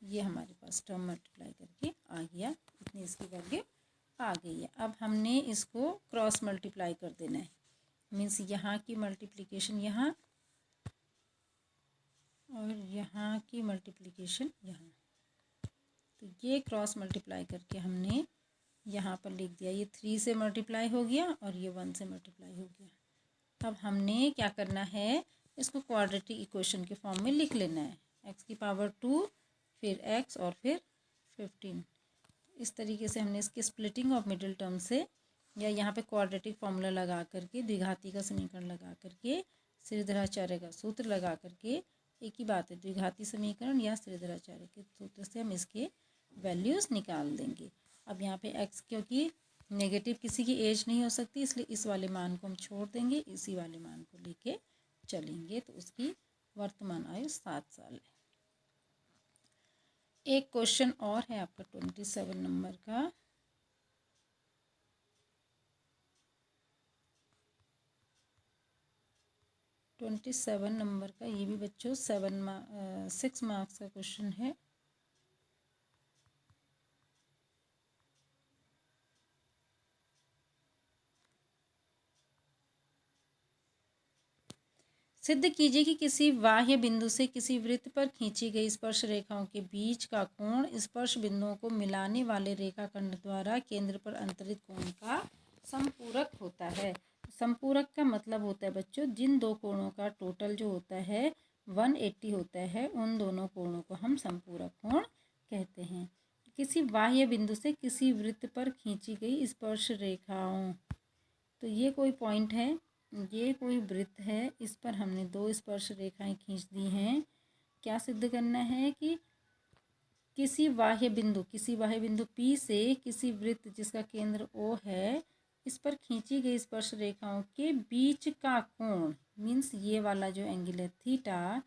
ये हमारे पास टर्म मल्टीप्लाई करके आ गया, इतनी इसकी वैल्यू आ गई है। अब हमने इसको क्रॉस मल्टीप्लाई कर देना है, मीन्स यहाँ की मल्टीप्लिकेशन यहाँ और यहाँ की मल्टीप्लिकेशन यहाँ। तो ये क्रॉस मल्टीप्लाई करके हमने यहाँ पर लिख दिया। ये 3 से मल्टीप्लाई हो गया और ये 1 से मल्टीप्लाई हो गया। अब हमने क्या करना है, इसको क्वाड्रेटिक इक्वेशन के फॉर्म में लिख लेना है। x⁻2 फिर x और फिर 15। इस तरीके से हमने इसकी स्प्लिटिंग ऑफ मिडिल टर्म से, या यहाँ पे क्वाड्रेटिक फॉर्मूला लगा करके, द्विघाती का समीकरण लगा करके, श्रीधराचार्य का सूत्र लगा करके, एक ही बात है, द्विघाती समीकरण या श्रीधराचार्य के सूत्र से हम इसके वैल्यूज़ निकाल देंगे। अब यहाँ पे x, क्योंकि नेगेटिव किसी की एज नहीं हो सकती, इसलिए इस वाले मान को हम छोड़ देंगे, इसी वाले मान को लेके चलेंगे। तो उसकी वर्तमान आयु 7 साल है। एक क्वेश्चन और है आपका 27 नंबर का। नंबर का ये भी बच्चों 6 मार्क्स का क्वेश्चन है। सिद्ध कीजिए कि किसी बाह्य बिंदु से किसी वृत्त पर खींची गई स्पर्श रेखाओं के बीच का कोण स्पर्श बिंदुओं को मिलाने वाले रेखाखंड द्वारा केंद्र पर अंतरित कोण का संपूरक होता है। संपूरक का मतलब होता है बच्चों, जिन दो कोणों का टोटल जो होता है 180 होता है, उन दोनों कोणों को हम संपूरक कोण कहते हैं। किसी बाह्य बिंदु से किसी वृत्त पर खींची गई स्पर्श रेखाओं, तो ये कोई पॉइंट है, ये कोई वृत्त है, इस पर हमने 2 स्पर्श रेखाएं खींच दी हैं। क्या सिद्ध करना है कि किसी बाह्य बिंदु P से किसी वृत्त जिसका केंद्र O है, इस पर खींची गई स्पर्श रेखाओं के बीच का कोण, मीन्स ये वाला जो एंगल है थीटा,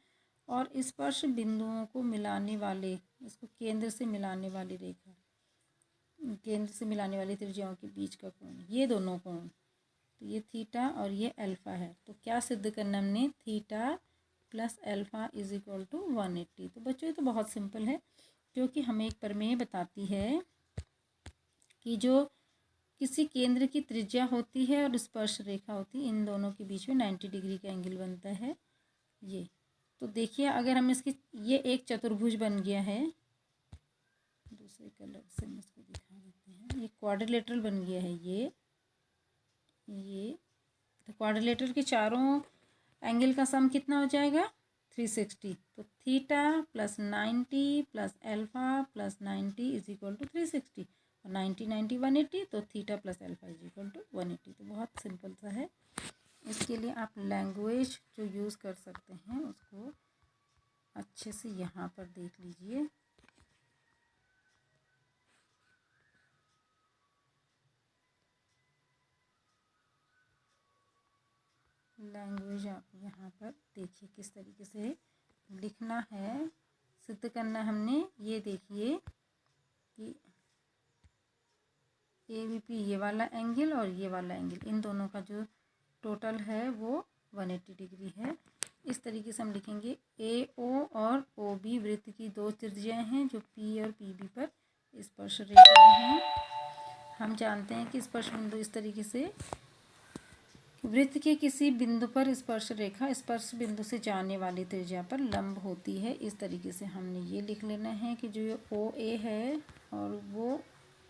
और स्पर्श बिंदुओं को मिलाने वाले, इसको केंद्र से मिलाने वाली रेखा, केंद्र से मिलाने वाली त्रिज्याओं के बीच का कोण, ये दोनों कोण, तो ये थीटा और ये अल्फ़ा है। तो क्या सिद्ध करना हमने, थीटा + अल्फ़ा = 180। तो बच्चों ये तो बहुत सिंपल है, क्योंकि हमें एक प्रमेय बताती है कि जो किसी केंद्र की त्रिज्या होती है और स्पर्श रेखा होती है, इन दोनों के बीच में 90 डिग्री का एंगल बनता है ये। तो देखिए अगर हम इसकी, ये एक चतुर्भुज बन गया है, दूसरे कलर से हम इसको दिखा देते हैं, ये क्वाड्रिलेटरल बन गया है ये। तो क्वाड्रिलेटरल के चारों एंगल का सम कितना हो जाएगा, 360। तो थीटा + 90 + अल्फ़ा + 90 = 360, और 90 90 180, तो थीटा + अल्फ़ा = 180। तो बहुत सिंपल सा है। इसके लिए आप लैंग्वेज जो यूज़ कर सकते हैं उसको अच्छे से यहाँ पर देख लीजिए। लैंग्वेज आप यहाँ पर देखिए किस तरीके से लिखना है, सिद्ध करना हमने। ये देखिए कि ABP ये वाला एंगल और ये वाला एंगल, इन दोनों का जो टोटल है वो 180 डिग्री है। इस तरीके से हम लिखेंगे AO और OB वृत्त की 2 त्रिज्याएं हैं जो P और PB पर स्पर्श रेखा है। हम जानते हैं कि स्पर्श बिंदु इस तरीके से वृत्त के किसी बिंदु पर स्पर्श रेखा स्पर्श बिंदु से जाने वाली त्रिज्या पर लंब होती है। इस तरीके से हमने ये लिख लेना है कि जो ये ओ ए है और वो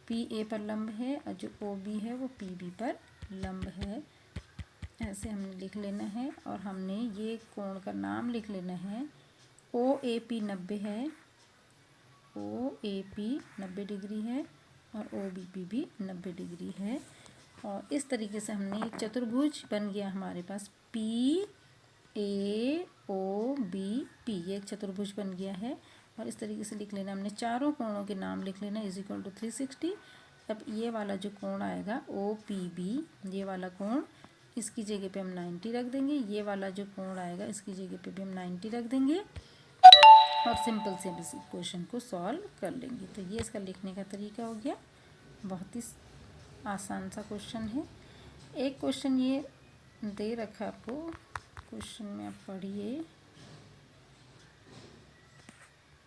पी ए पर लंब है और जो ओ बी है वो पी बी पर लंब है। ऐसे हमने लिख लेना है और हमने ये कोण का नाम लिख लेना है। ओ ए पी 90 है, ओ ए पी 90 डिग्री है और ओ बी पी भी 90 डिग्री है। और इस तरीके से हमने एक चतुर्भुज बन गया हमारे पास P A O B P, ये एक चतुर्भुज बन गया है। और इस तरीके से लिख लेना हमने चारों कोणों के नाम लिख लेना इज इक्वल टू 360। अब ये वाला जो कोण आएगा ओ पी बी, ये वाला कोण इसकी जगह पे हम 90 रख देंगे। ये वाला जो कोण आएगा इसकी जगह पे भी हम 90 रख देंगे और सिंपल से इस क्वेश्चन को सॉल्व कर लेंगे। तो ये इसका लिखने का तरीका हो गया। बहुत ही आसान सा क्वेश्चन है। एक क्वेश्चन ये दे रखा आपको, क्वेश्चन में आप पढ़िए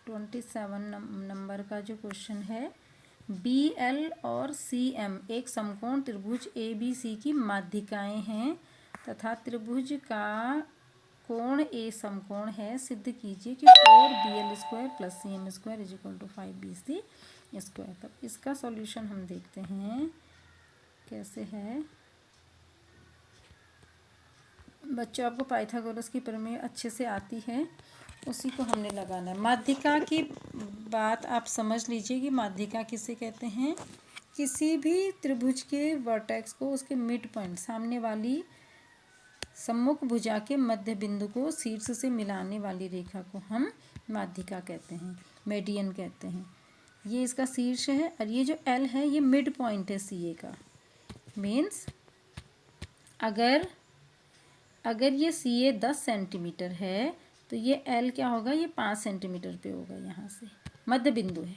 27 नंबर का जो क्वेश्चन है, बी एल और सी एम एक समकोण त्रिभुज ए बी सी की माध्यिकाएं हैं तथा त्रिभुज का कोण ए समकोण है। सिद्ध कीजिए कि 4BL² + CM² = 5BC²। तब इसका सॉल्यूशन हम देखते हैं कैसे है। बच्चों आपको पाइथागोरस की प्रमेय अच्छे से आती है, उसी को हमने लगाना है। माध्यिका की बात आप समझ लीजिए कि माध्यिका किसे कहते हैं। किसी भी त्रिभुज के वर्टेक्स को उसके मिड पॉइंट सामने वाली सम्मुख भुजा के मध्य बिंदु को शीर्ष से मिलाने वाली रेखा को हम माध्यिका कहते हैं, मेडियन कहते हैं। ये इसका शीर्ष है और ये जो एल है ये मिड पॉइंट है सी ए का। मीन्स अगर ये सी ए 10 सेंटीमीटर है तो ये एल क्या होगा, ये 5 सेंटीमीटर पे होगा। यहाँ से मध्य बिंदु है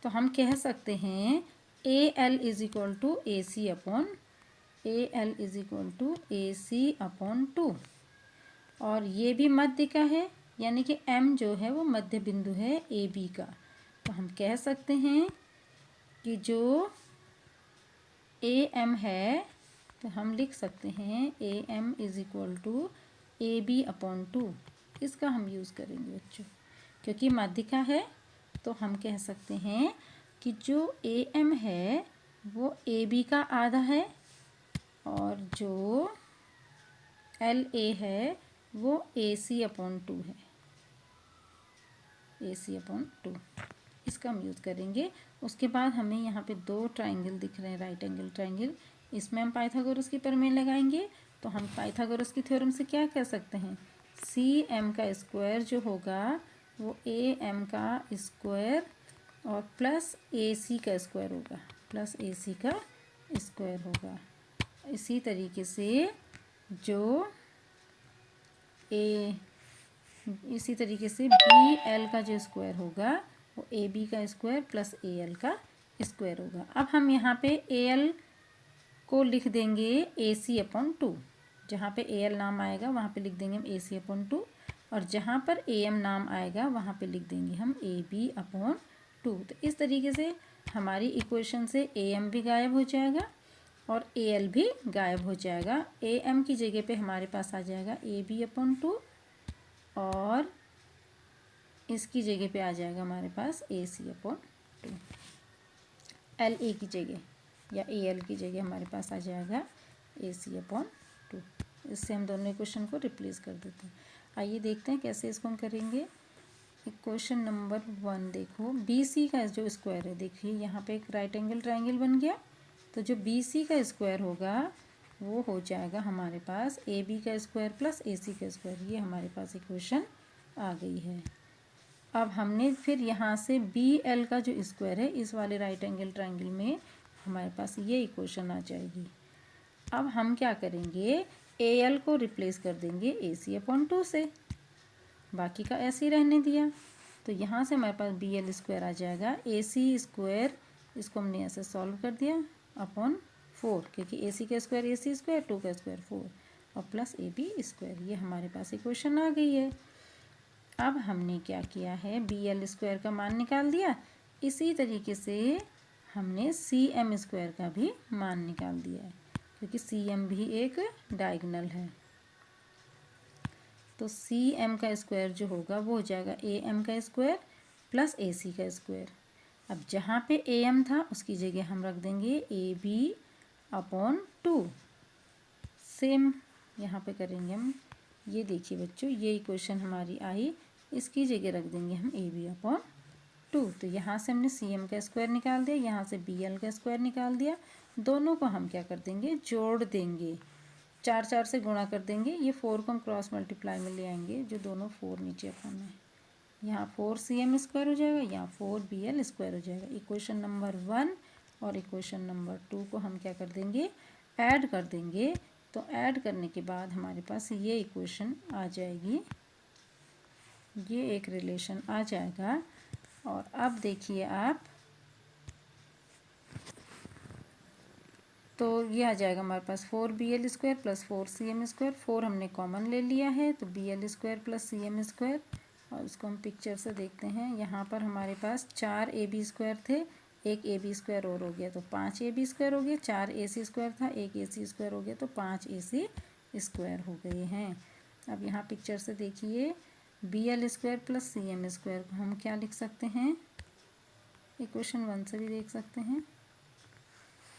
तो हम कह सकते हैं A L is equal to A C upon two. और ये भी मध्य का है, यानी कि एम जो है वो मध्य बिंदु है ए बी का। तो हम कह सकते हैं कि जो ए एम है तो हम लिख सकते हैं A M is equal to A B upon two. इसका हम यूज़ करेंगे बच्चों, क्योंकि माध्यिका है तो हम कह सकते हैं कि जो ए एम है वो ए बी का आधा है और जो एल ए है वो ए सी अपॉन टू है, ए सी अपॉन टू। इसका हम यूज़ करेंगे। उसके बाद हमें यहाँ पे 2 ट्राइंगल दिख रहे हैं, राइट एंगल ट्राइंगल। इसमें हम पाइथागोरस की प्रमेय लगाएंगे। तो हम पाइथागोरस की थ्योरम से क्या कह सकते हैं, सी एम का स्क्वायर जो होगा वो ए एम का स्क्वायर और प्लस ए सी का स्क्वायर होगा, प्लस ए सी का स्क्वायर होगा। इसी तरीके से इसी तरीके से बी एल का जो स्क्वायर होगा वो ए बी का स्क्वायर प्लस ए एल का स्क्वायर होगा। अब हम यहाँ पे ए एल को लिख देंगे ए सी अपॉन टू। जहाँ पे ए एल नाम आएगा वहाँ पे लिख देंगे हम ए सी अपॉन टू और जहाँ पर ए एम नाम आएगा वहाँ पे लिख देंगे हम ए बी अपॉन टू। तो इस तरीके से हमारी इक्वेशन से ए एम भी गायब हो जाएगा और ए एल भी गायब हो जाएगा। ए एम की जगह पे हमारे पास आ जाएगा ए बी अपॉन टू और इसकी जगह पे आ जाएगा हमारे पास ए C upon to. L A की जगह या ए एल की जगह हमारे पास आ जाएगा ए सी अपॉन टू। इससे हम दोनों इक्वेशन को रिप्लेस कर देते हैं। आइए देखते हैं कैसे इसको हम करेंगे। इक्वेशन नंबर 1 देखो, बी सी का जो स्क्वायर है, देखिए यहाँ पे एक राइट एंगल ट्राइंगल बन गया। तो जो बी सी का स्क्वायर होगा वो हो जाएगा हमारे पास ए बी का स्क्वायर प्लस ए सी का स्क्वायर। ये हमारे पास इक्वेशन आ गई है। अब हमने फिर यहाँ से बी एल का जो स्क्वायर है इस वाले राइट एंगल ट्राइंगल में हमारे पास ये इक्वेशन आ जाएगी। अब हम क्या करेंगे, ए एल को रिप्लेस कर देंगे ए सी अपॉन टू से, बाकी का ऐसे ही रहने दिया। तो यहाँ से हमारे पास बी एल स्क्वायर आ जाएगा ए सी स्क्वायर, इसको हमने ऐसे सॉल्व कर दिया अपॉन 4, क्योंकि ए सी का स्क्वायर ए सी स्क्वायर, 2 का स्क्वायर 4 और प्लस ए बी स्क्वायर। ये हमारे पास इक्वेशन आ गई है। अब हमने क्या किया है, बी एल स्क्वायर का मान निकाल दिया, इसी तरीके से हमने सी एम स्क्वायर का भी मान निकाल दिया है, क्योंकि सी एम भी एक डायगोनल है। तो सी एम का स्क्वायर जो होगा वो हो जाएगा ए एम का स्क्वायर प्लस ए सी का स्क्वायर। अब जहाँ पे ए एम था उसकी जगह हम रख देंगे ए बी अपॉन 2। सेम यहाँ पे करेंगे हम। ये देखिए बच्चों, ये इक्वेशन हमारी आई, इसकी जगह रख देंगे हम ए बी अपॉन 2। तो यहाँ से हमने सी एम का स्क्वायर निकाल दिया, यहाँ से बी एल का स्क्वायर निकाल दिया। दोनों को हम क्या कर देंगे, जोड़ देंगे, 4 4 से गुणा कर देंगे। ये 4 को हम क्रॉस मल्टीप्लाई में ले आएंगे, जो दोनों 4 नीचे अपॉन है। यहाँ 4 सी एम स्क्वायर हो जाएगा, यहाँ 4 बी एल स्क्वायर हो जाएगा। इक्वेशन नंबर 1 और इक्वेशन नंबर 2 को हम क्या कर देंगे, ऐड कर देंगे। तो ऐड करने के बाद हमारे पास ये इक्वेशन आ जाएगी, ये एक रिलेशन आ जाएगा। और अब देखिए आप, तो ये आ जाएगा हमारे पास 4 B L square plus 4 C M square. 4 हमने कॉमन ले लिया है, तो B L square plus C M square. और इसको हम पिक्चर से देखते हैं। यहाँ पर हमारे पास 4 ए बी स्क्वायर थे, एक ए बी स्क्वायर और हो गया, तो 5 ए बी स्क्वायर हो गया। 4 ए सी स्क्वायर था, एक ए सी स्क्वायर हो गया, तो 5 ए सी स्क्वायर हो गए हैं। अब यहाँ पिक्चर से देखिए, B L square plus C M square को हम क्या लिख सकते हैं, इक्वेशन 1 से भी देख सकते हैं।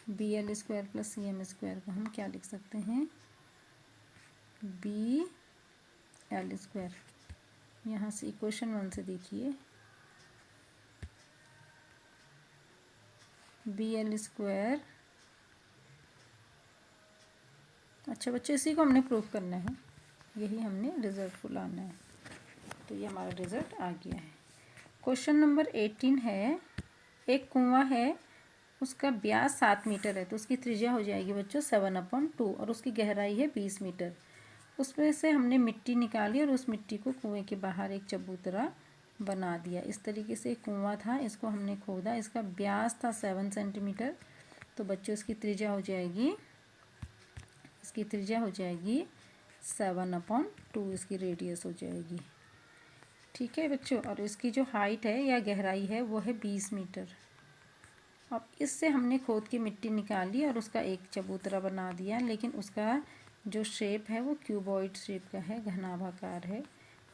B L square plus C M square को हम क्या लिख सकते हैं, बी एल स्क्वायर। यहाँ से इक्वेशन 1 से देखिए, बी एल स्क्वायर। अच्छा बच्चों, इसी को हमने प्रूफ करना है, यही हमने रिजल्ट को लाना है। तो ये हमारा रिजल्ट आ गया है। क्वेश्चन नंबर 18 है, एक कुआं है, उसका व्यास 7 मीटर है, तो उसकी त्रिज्या हो जाएगी बच्चों 7/2 और उसकी गहराई है 20 मीटर। उसमें से हमने मिट्टी निकाली और उस मिट्टी को कुएं के बाहर एक चबूतरा बना दिया। इस तरीके से एक कुआं था, इसको हमने खोदा, इसका व्यास था 7 सेंटीमीटर। तो बच्चों इसकी त्रिज्या हो जाएगी, इसकी त्रिज्या हो जाएगी 7/2, इसकी रेडियस हो जाएगी। ठीक है बच्चों, और इसकी जो हाइट है या गहराई है वो है 20 मीटर। अब इससे हमने खोद की मिट्टी निकाली और उसका एक चबूतरा बना दिया, लेकिन उसका जो शेप है वो क्यूबॉइड शेप का है, घनाभाकार है।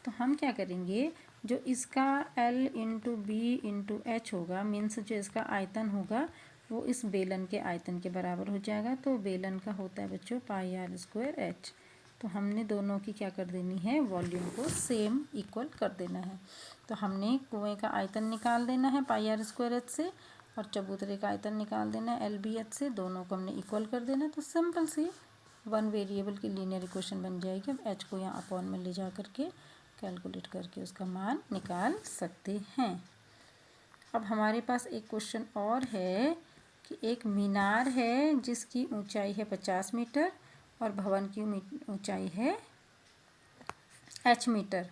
तो हम क्या करेंगे, जो इसका L into B into H होगा, मीन्स जो इसका आयतन होगा वो इस बेलन के आयतन के बराबर हो जाएगा। तो बेलन का होता है बच्चों पाई आर स्क्वायर एच। तो हमने दोनों की क्या कर देनी है, वॉल्यूम को सेम इक्वल कर देना है। तो हमने कुएं का आयतन निकाल देना है पाई आर स्क्वायर एच से, और चबूतरे का आयतन निकाल देना है एल बी एच से। दोनों को हमने इक्वल कर देना है। तो सिंपल सी 1 वेरिएबल की लीनियर इक्वेशन बन जाएगी। अब एच को यहाँ अपॉन में ले जा करके कैलकुलेट करके उसका मान निकाल सकते हैं। अब हमारे पास एक क्वेश्चन और है कि एक मीनार है जिसकी ऊंचाई है 50 मीटर और भवन की ऊंचाई है h मीटर।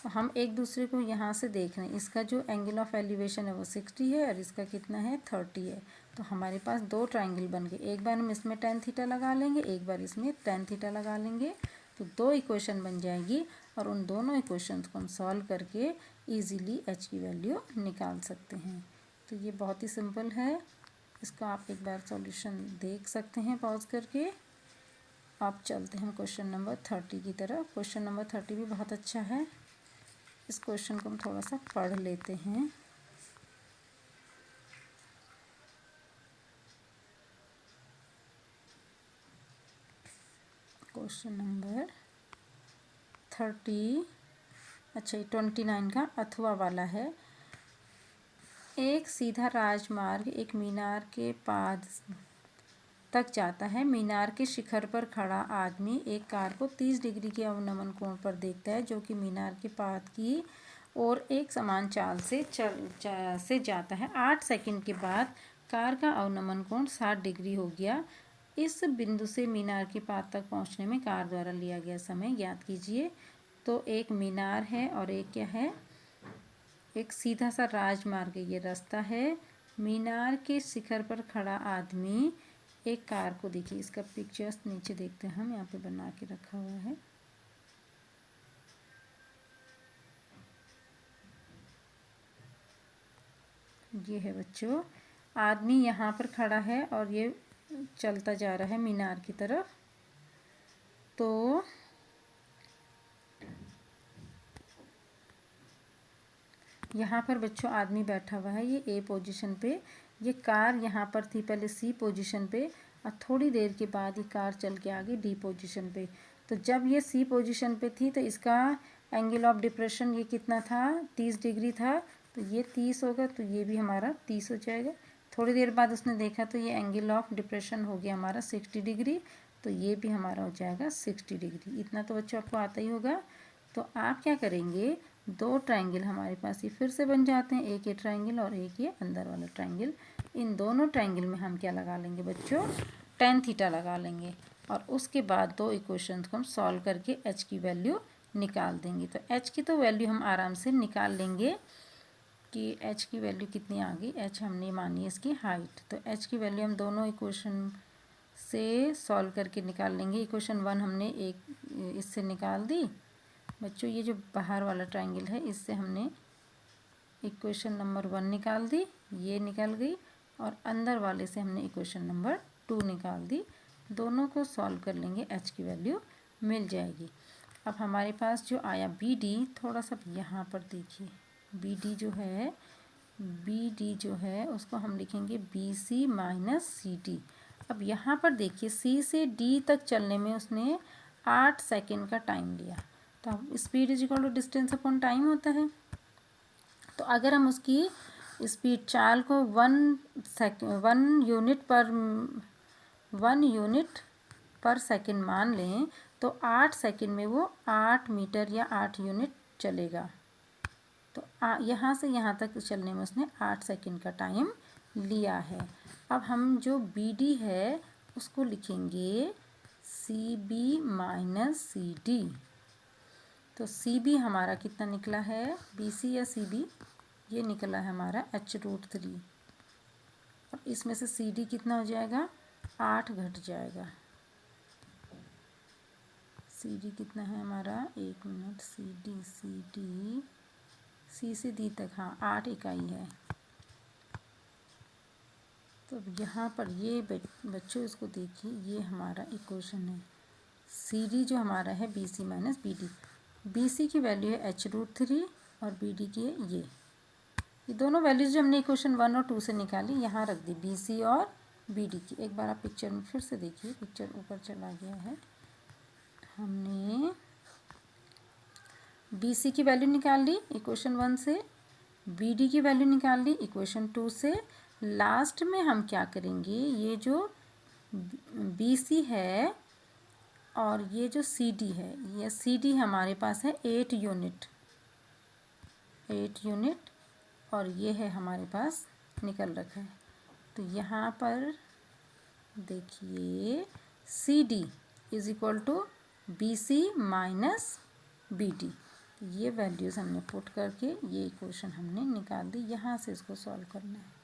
हम एक दूसरे को यहाँ से देख रहे हैं, इसका जो एंगल ऑफ एलिवेशन है वो 60 है और इसका कितना है 30 है। तो हमारे पास दो ट्रायंगल बन गए, एक बार हम इसमें tan थीटा लगा लेंगे, एक बार इसमें tan थीटा लगा लेंगे। तो दो इक्वेशन बन जाएगी और उन दोनों इक्वेशंस को हम सॉल्व करके इजीली h की वैल्यू निकाल सकते हैं। तो ये बहुत ही सिंपल है, इसका आप एक बार सॉल्यूशन देख सकते हैं पॉज करके। आप चलते हैं क्वेश्चन नंबर 30 की तरफ। क्वेश्चन नंबर 30 भी बहुत अच्छा है, इस क्वेश्चन को हम थोड़ा सा पढ़ लेते हैं। क्वेश्चन नंबर 30, अच्छा 29 का अथवा वाला है। एक सीधा राजमार्ग एक मीनार के पाद तक जाता है। मीनार के शिखर पर खड़ा आदमी एक कार को 30 डिग्री के अवनमन कोण पर देखता है, जो कि मीनार के पाद की और एक समान चाल से जाता है। 8 सेकंड के बाद कार का अवनमन कोण 60 डिग्री हो गया। इस बिंदु से मीनार के पाद तक पहुंचने में कार द्वारा लिया गया समय ज्ञात कीजिए। तो एक मीनार है और एक क्या है, एक सीधा सा राजमार्ग, ये रास्ता है। मीनार के शिखर पर खड़ा आदमी एक कार को, देखिए इसका पिक्चर्स नीचे देखते हैं हम, यहाँ पे बना के रखा हुआ है। ये है बच्चों, आदमी यहाँ पर खड़ा है और ये चलता जा रहा है मीनार की तरफ। तो यहाँ पर बच्चों आदमी बैठा हुआ है, ये ए पोजीशन पे। ये कार यहाँ पर थी पहले सी पोजीशन पे, और थोड़ी देर के बाद ये कार चल के आ गई डी पोजीशन पे। तो जब ये सी पोजीशन पे थी तो इसका एंगल ऑफ डिप्रेशन ये कितना था, 30 डिग्री था। तो ये 30 होगा, तो ये भी हमारा 30 हो जाएगा। थोड़ी देर बाद उसने देखा तो ये एंगल ऑफ डिप्रेशन हो गया हमारा 60 डिग्री, तो ये भी हमारा हो जाएगा 60 डिग्री। इतना तो बच्चों आपको आता ही होगा। तो आप क्या करेंगे, दो ट्रायंगल हमारे पास ये फिर से बन जाते हैं, एक ये ट्रायंगल और एक ये अंदर वाला ट्रायंगल। इन दोनों ट्रायंगल में हम क्या लगा लेंगे बच्चों, tan थीटा लगा लेंगे, और उसके बाद दो इक्वेशंस को हम सॉल्व करके h की वैल्यू निकाल देंगे। तो h की तो वैल्यू हम आराम से निकाल लेंगे कि h की वैल्यू कितनी आ गई। h हमने मानी है इसकी हाइट, तो h की वैल्यू हम दोनों इक्वेशन से सॉल्व करके निकाल लेंगे। इक्वेशन 1 हमने एक इससे निकाल दी बच्चों, ये जो बाहर वाला ट्रायंगल है इससे हमने इक्वेशन नंबर 1 निकाल दी, ये निकल गई, और अंदर वाले से हमने इक्वेशन नंबर 2 निकाल दी। दोनों को सॉल्व कर लेंगे, h की वैल्यू मिल जाएगी। अब हमारे पास जो आया बी डी, थोड़ा सा यहाँ पर देखिए, बी डी जो है उसको हम लिखेंगे B C minus C D. अब यहाँ पर देखिए सी से डी तक चलने में उसने 8 सेकेंड का टाइम लिया। तो अब speed is equal to distance upon time होता है। तो अगर हम उसकी स्पीड चाल को 1 यूनिट पर सेकेंड मान लें, तो 8 सेकेंड में वो 8 मीटर या 8 यूनिट चलेगा। तो यहाँ से यहाँ तक चलने में उसने 8 सेकेंड का टाइम लिया है। अब हम जो बी डी है उसको लिखेंगे C B minus C D. तो सी बी हमारा कितना निकला है, बी सी या सी बी, ये निकला है हमारा h√3, और इसमें से सी डी कितना हो जाएगा, 8 घट जाएगा। सी डी कितना है हमारा, 1 मिनट, सी डी सी से डी तक, हाँ 8 इकाई है। तो यहाँ पर ये बच्चों इसको देखिए, ये हमारा इक्वेशन है। सी डी जो हमारा है B C minus B D, B C की वैल्यू है h√3 और बी डी की है ये दोनों वैल्यूज जो हमने इक्वेशन 1 और 2 से निकाली यहाँ रख दी, बी सी और बी डी की। एक बार आप पिक्चर में फिर से देखिए, पिक्चर ऊपर चला गया है। हमने बी सी की वैल्यू निकाल ली इक्वेशन 1 से, बी डी की वैल्यू निकाल ली इक्वेशन 2 से। लास्ट में हम क्या करेंगे, ये जो बी सी है और ये जो सी डी है, ये सी डी हमारे पास है 8 यूनिट, और ये है हमारे पास निकल रखा है। तो यहाँ पर देखिए C D is equal to B C minus B D, ये वैल्यूज़ हमने पुट करके ये इक्वेशन हमने निकाल दी। यहाँ से इसको सॉल्व करना है,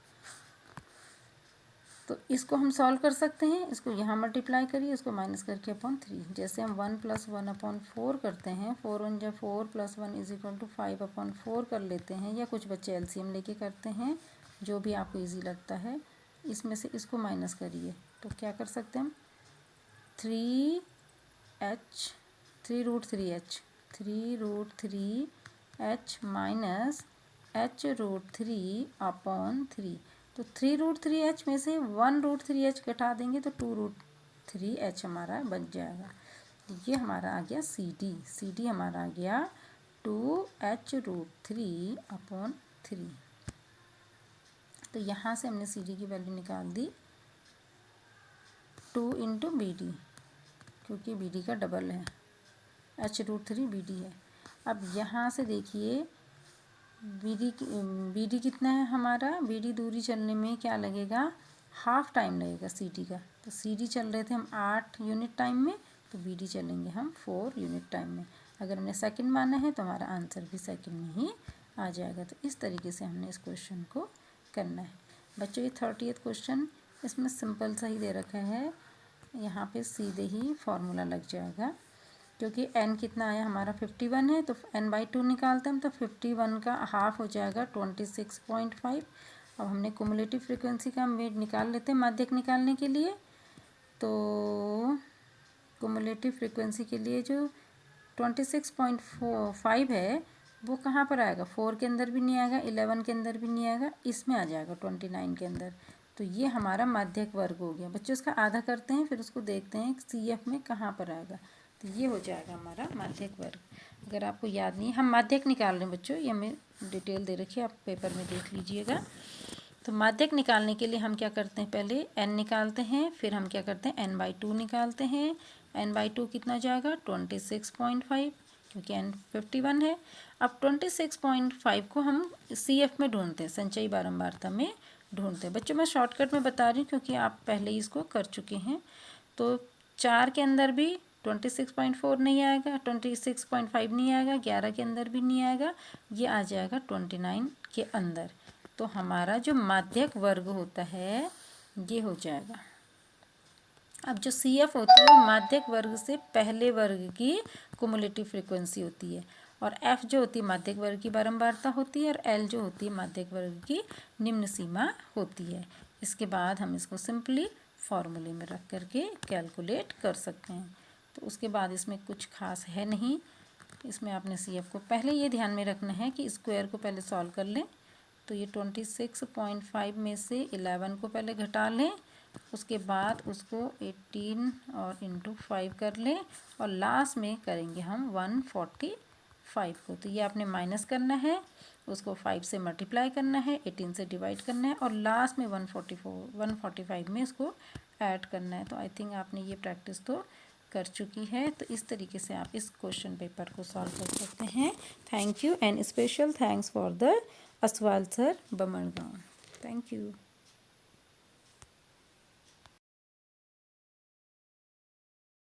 तो इसको हम सॉल्व कर सकते हैं। इसको यहाँ मल्टीप्लाई करिए, इसको माइनस करके अपॉन 3, जैसे हम 1 + 1 अपॉन 4 करते हैं, 4 1 = 4 + 1 इज इक्वल टू 5 अपॉन 4 कर लेते हैं, या कुछ बच्चे एलसीएम लेके करते हैं, जो भी आपको इजी लगता है। इसमें से इसको माइनस करिए, तो क्या कर सकते हैं हम, 3√3h माइनस h√3 अपॉन 3। तो 3√3h में से 1√3h घटा देंगे तो 2√3h हमारा बच जाएगा। तो ये हमारा आ गया सी डी हमारा आ गया 2h√3 अपॉन 3। तो यहाँ से हमने सी डी की वैल्यू निकाल दी 2 × बी डी, क्योंकि बी डी का डबल है, h√3 बी डी है। अब यहाँ से देखिए बी डी कितना है हमारा, बी डी दूरी चलने में क्या लगेगा, हाफ टाइम लगेगा सी डी का। तो सी डी चल रहे थे हम 8 यूनिट टाइम में, तो बी डी चलेंगे हम 4 यूनिट टाइम में। अगर हमने सेकंड माना है तो हमारा आंसर भी सेकंड में ही आ जाएगा। तो इस तरीके से हमने इस क्वेश्चन को करना है बच्चों। ये 30th क्वेश्चन, इसमें सिंपल सा ही दे रखा है, यहाँ पे सीधे ही फॉर्मूला लग जाएगा, क्योंकि n कितना आया हमारा 51 है, तो n/2 निकालते हैं, तो 51 का हाफ हो जाएगा 26.5, अब हमने कुमुलेटिव फ्रीक्वेंसी का वेट निकाल लेते हैं माध्यक निकालने के लिए। तो कुमुलेटिव फ्रीक्वेंसी के लिए जो 26.5 है वो कहाँ पर आएगा, 4 के अंदर भी नहीं आएगा, 11 के अंदर भी नहीं आएगा, इसमें आ जाएगा 29 के अंदर। तो ये हमारा माध्यक वर्ग हो गया। बच्चों इसका आधा करते हैं फिर उसको देखते हैं CF में कहाँ पर आएगा। तो ये हो जाएगा हमारा माध्यक वर्ग। अगर आपको याद नहीं, हम माध्यक निकाल रहे हैं बच्चों, ये हमें डिटेल दे रखी है, आप पेपर में देख लीजिएगा। तो माध्यक निकालने के लिए हम क्या करते हैं, पहले n निकालते हैं, फिर हम क्या करते हैं n/2 निकालते हैं। n/2 कितना जाएगा 26.5, क्योंकि n 51 है। अब 26.5 को हम CF में ढूंढते हैं, संचयी बारंबारता में ढूंढते हैं। बच्चों मैं शॉर्टकट में बता रही हूँ क्योंकि आप पहले ही इसको कर चुके हैं। तो 4 के अंदर भी 26.4 नहीं आएगा, 26.5 नहीं आएगा, 11 के अंदर भी नहीं आएगा, ये आ जाएगा 29 के अंदर। तो हमारा जो माध्यक वर्ग होता है ये हो जाएगा। अब जो CF होती है माध्यक वर्ग से पहले वर्ग की कुमुलेटिव फ्रीक्वेंसी होती है, और F जो होती है माध्यक वर्ग की बारंबारता होती है, और L जो होती है माध्यक वर्ग की निम्न सीमा होती है। इसके बाद हम इसको सिंपली फॉर्मूले में रख करके कैलकुलेट कर सकते हैं। तो उसके बाद इसमें कुछ खास है नहीं, इसमें आपने CF को पहले ये ध्यान में रखना है कि स्क्वायर को पहले सॉल्व कर लें। तो ये 26.5 में से 11 को पहले घटा लें, उसके बाद उसको 18 और इंटू 5 कर लें, और लास्ट में करेंगे हम 145 को। तो ये आपने माइनस करना है, उसको 5 से मल्टीप्लाई करना है, 18 से डिवाइड करना है, और लास्ट में 145 में इसको ऐड करना है। तो आई थिंक आपने ये प्रैक्टिस तो कर चुकी है। तो इस तरीके से आप इस क्वेश्चन पेपर को सॉल्व कर सकते हैं। Thank you and special thanks for the Aswal sir, Bamadgaon. Thank you.